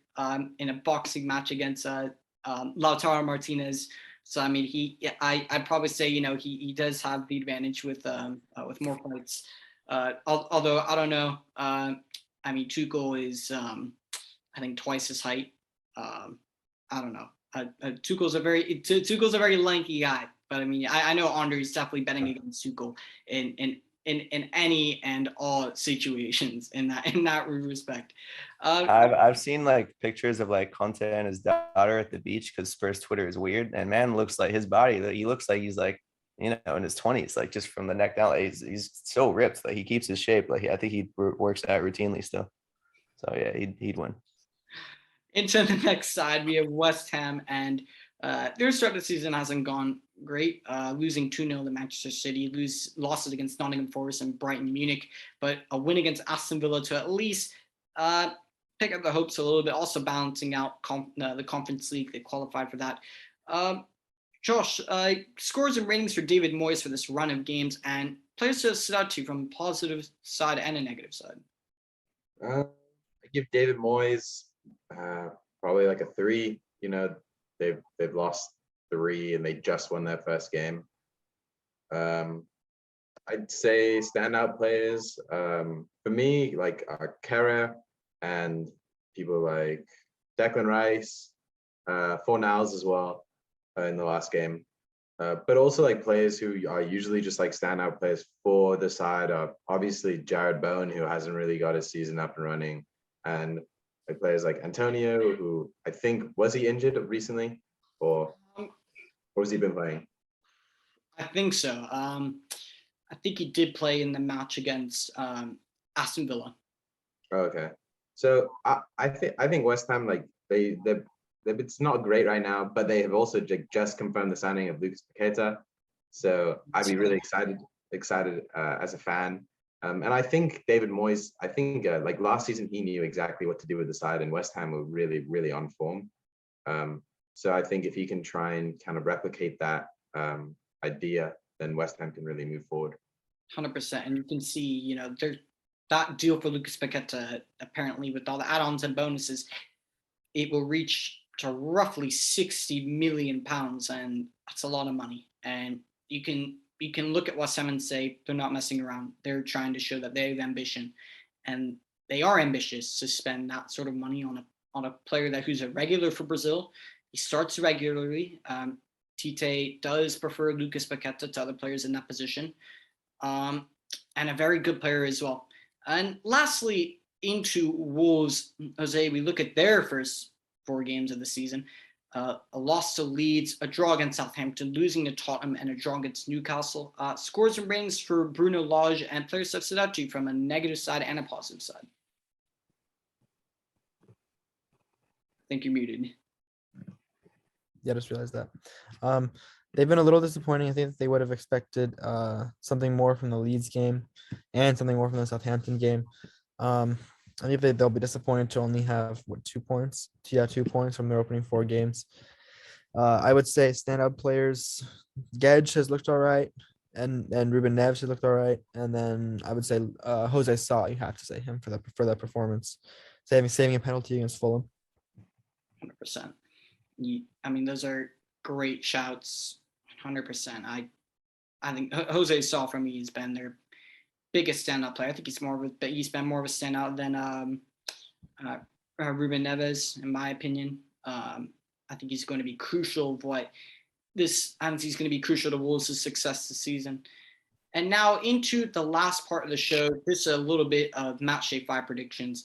in a boxing match against Lautaro Martinez. So I mean, I'd probably say he does have the advantage with more fights. Although I don't know. I mean, Tuchel is I think twice his height. I don't know. Tuchel's a very lanky guy, but I mean, I know Andre is definitely betting against Tuchel in any and all situations in that respect. I've seen like pictures of like Conte and his daughter at the beach because Spurs Twitter is weird, and man looks like his body. He looks like he's like in his 20s, like just from the neck down. Like, he's so ripped. Like he keeps his shape. Like I think he works out routinely still. So yeah, he'd win. Into the next side, we have West Ham, and their start of the season hasn't gone great. Losing 2-0 to Manchester City, losses against Nottingham Forest and Brighton Munich, but a win against Aston Villa to at least pick up the hopes a little bit, also balancing out the Conference League. They qualified for that. Josh, scores and ratings for David Moyes for this run of games, and players to stood out to you from a positive side and a negative side. I give David Moyes probably like a 3. They've lost 3 and they just won their first game. I'd say standout players for me, like Kehrer and people like Declan Rice, Fornals as well. in the last game. But also like players who are usually just like standout players for the side are obviously Jared Bowen, who hasn't really got his season up and running, and like players like Antonio, who I think was he injured recently, or has he been playing? I think so. I think he did play in the match against Aston Villa. Okay, so I think West Ham, like they it's not great right now, but they have also just confirmed the signing of Lucas Paqueta. So I'd be really excited as a fan. And I think David Moyes, I think like last season, he knew exactly what to do with the side, and West Ham were really, really on form. So I think if he can try and kind of replicate that idea, then West Ham can really move forward. 100%. And you can see, that deal for Lucas Paqueta, apparently with all the add-ons and bonuses, it will reach to roughly £60 million, and that's a lot of money. And you can look at West Ham and say they're not messing around. They're trying to show that they have ambition, and they are ambitious to spend that sort of money on a player who's a regular for Brazil. He starts regularly. Tite does prefer Lucas Paqueta to other players in that position, and a very good player as well. And lastly, into Wolves, Jose, we look at their first 4 games of the season. A loss to Leeds, a draw against Southampton, losing to Tottenham, and a draw against Newcastle. Scores and ratings for Bruno Lage, and players have stood out to you from a negative side and a positive side. I think you're muted. Yeah, I just realized that. They've been a little disappointing. I think that they would have expected something more from the Leeds game and something more from the Southampton game. I think they'll be disappointed to only have 2 points. 2 points from their opening 4 games. I would say standout players, Gedge has looked all right, and Ruben Neves has looked all right. And then I would say Jose Sa, you have to say him for that performance, saving a penalty against Fulham. 100%. I mean, those are great shouts. 100%. I think Jose Sa for me has been their biggest standout player. I think he's been more of a standout than Ruben Neves, in my opinion. I think he's going to be crucial he's going to be crucial to Wolves' success this season. And now into the last part of the show, just a little bit of Match Day 5 predictions.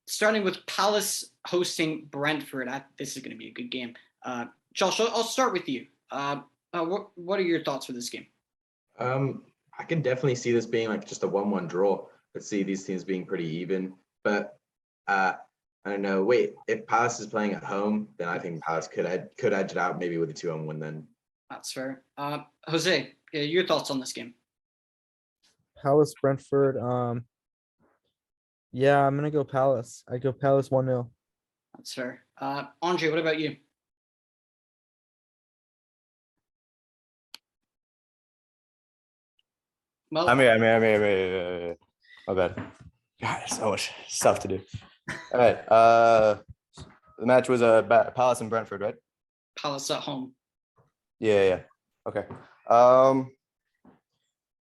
Starting with Palace hosting Brentford. This is going to be a good game. Josh, I'll start with you. What are your thoughts for this game? I can definitely see this being like just a 1-1 draw. Let's see these teams being pretty even. But I don't know. Wait, if Palace is playing at home, then I think Palace could edge it out maybe with a 2-1 win then. That's fair. Jose, your thoughts on this game? Palace, Brentford. Yeah, I'm gonna go Palace. I go Palace 1-0. That's fair. Andre, what about you? Well, I'm here. My bad. God, there's so much stuff to do. All right. The match was Palace and Brentford, right? Palace at home. Yeah. Okay.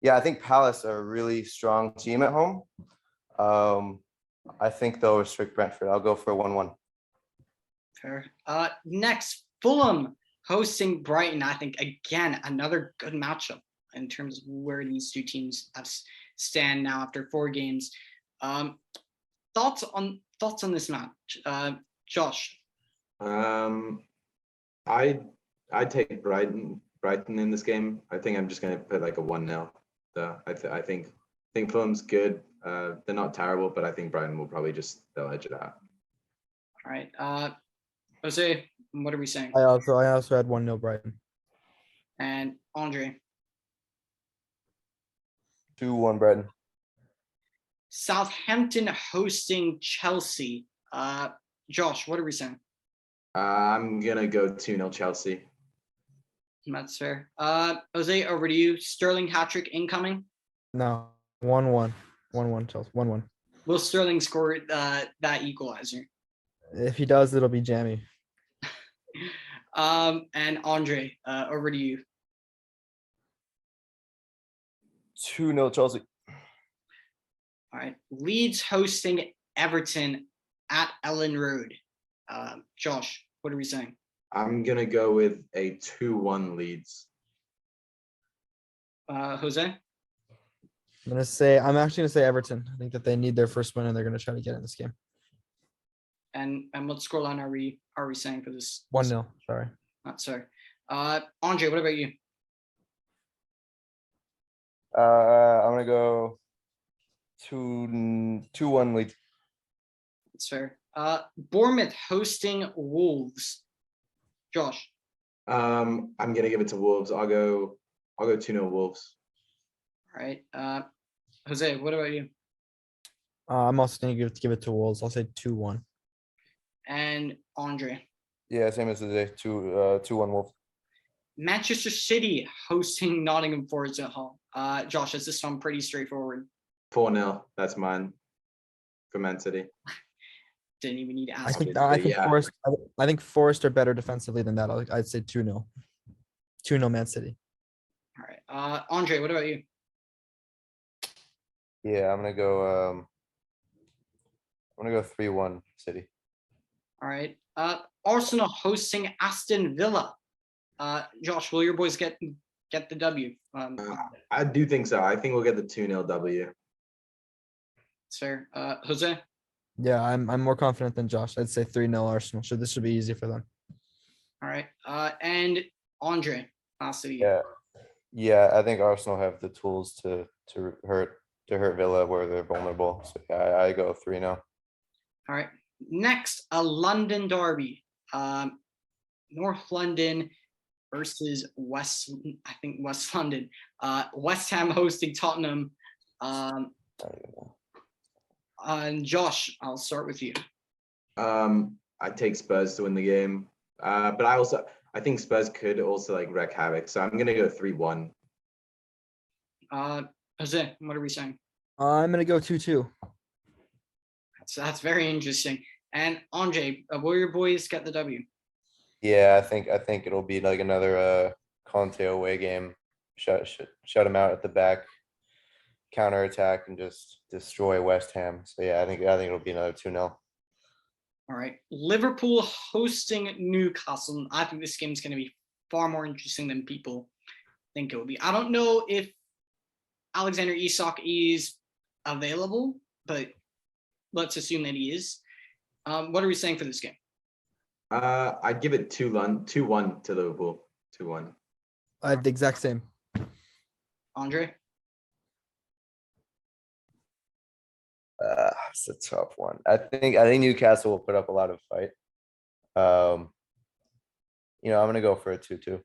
Yeah, I think Palace are a really strong team at home. I think they'll restrict Brentford. I'll go for a 1-1. Fair. Next, Fulham hosting Brighton. I think again another good matchup in terms of where these two teams stand now after 4 games. Thoughts on this match, Josh? I take Brighton in this game. I think I'm just going to put like a 1-0. So I think Fulham's good. They're not terrible, but I think Brighton will probably they'll edge it out. All right. Jose, what are we saying? I also had 1-0 Brighton. And Andre? 2-1 Brighton. Southampton hosting Chelsea. Josh, what are we saying? I'm gonna go 2-0 Chelsea. That's fair. Jose, over to you. Sterling hat-trick incoming? No, 1-1. 1-1 Chelsea. 1-1. Will Sterling score that equalizer? If he does, it'll be jammy. And Andre, over to you. 2-0 Chelsea. All right. Leeds hosting Everton at Ellen Road. Josh, what are we saying? I'm gonna go with a 2-1 Leeds. Jose? I'm actually gonna say Everton. I think that they need their first win and they're gonna try to get in this game. And what scoreline are we saying for this? 1-0, sorry. Sorry. Andre, what about you? I'm gonna go 2-1 Leeds. That's fair. Bournemouth hosting Wolves. Josh? I'm gonna give it to Wolves. I'll go 2-0 Wolves. All right. Jose, what about you? I'm also gonna give it to Wolves. I'll say 2-1. And Andre? Yeah, same as today. 2-1 Wolves. Manchester City hosting Nottingham Forest at home. Josh, is this one pretty straightforward? 4-0. That's mine for Man City. Didn't even need to I ask. think yeah. Forest. I think Forest are better defensively than that. I'd say 2-0. 2-0 Man City. All right. Andre, what about you? Yeah, I'm gonna go 3-1 City. All right. Arsenal hosting Aston Villa. Josh, will your boys get the W? I do think so. I think we'll get the 2-0 W. It's fair. Jose? Yeah, I'm more confident than Josh. I'd say 3-0 Arsenal. So this should be easy for them. All right. And Andre, last of you. Yeah, I think Arsenal have the tools to hurt Villa where they're vulnerable. So yeah, I go 3-0. All right. Next, a London derby. North London versus West London. West Ham hosting Tottenham. And Josh, I'll start with you. I take Spurs to win the game. But I think Spurs could also like wreak havoc. So I'm gonna go 3-1. Jose, what are we saying? I'm gonna go 2-2. That's very interesting. And Andre, will your boys get the W? Yeah, I think it'll be like another Conte away game. Shut them out at the back, counterattack, and just destroy West Ham. So yeah, I think it'll be another 2-0. All right. Liverpool hosting Newcastle. I think this game is going to be far more interesting than people think it will be. I don't know if Alexander Isak is available, but let's assume that he is. What are we saying for this game? I'd give it 2-1 to Liverpool. 2-1. I have the exact same. Andre? It's a tough one. I think Newcastle will put up a lot of fight. I'm gonna go for a 2-2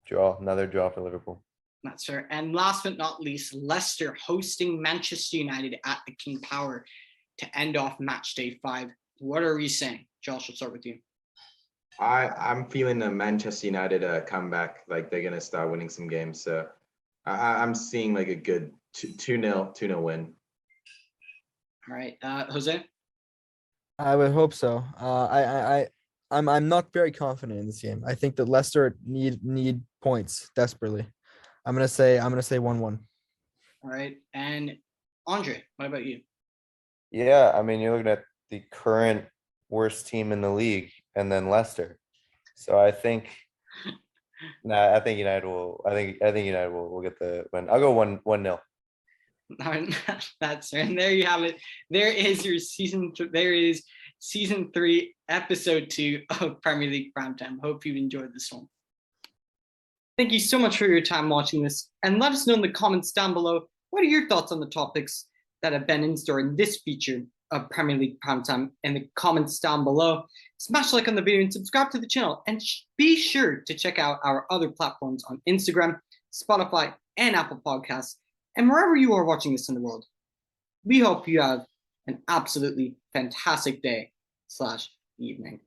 draw. Another draw for Liverpool. That's fair. And last but not least, Leicester hosting Manchester United at the King Power to end off match day 5. What are we saying? Josh, we'll start with you. I'm feeling the Manchester United comeback. Like they're gonna start winning some games. So I'm seeing like a good 2-0 win. All right, Jose. I would hope so. I'm not very confident in this game. I think that Leicester need points desperately. I'm gonna say 1-1. All right, and Andre, what about you? Yeah, I mean you're looking at the current worst team in the league, and then Leicester. So I think United will. I think United will get the win. I'll go 1-0. That's right. And there you have it. There is your season 3, episode 2 of Premier League Primetime. Hope you enjoyed this one. Thank you so much for your time watching this, and let us know in the comments down below what are your thoughts on the topics that have been in store in this feature of Premier League Primetime in the comments down below. Smash like on the video and subscribe to the channel, and be sure to check out our other platforms on Instagram, Spotify, and Apple Podcasts. And wherever you are watching this in the world, we hope you have an absolutely fantastic day / evening.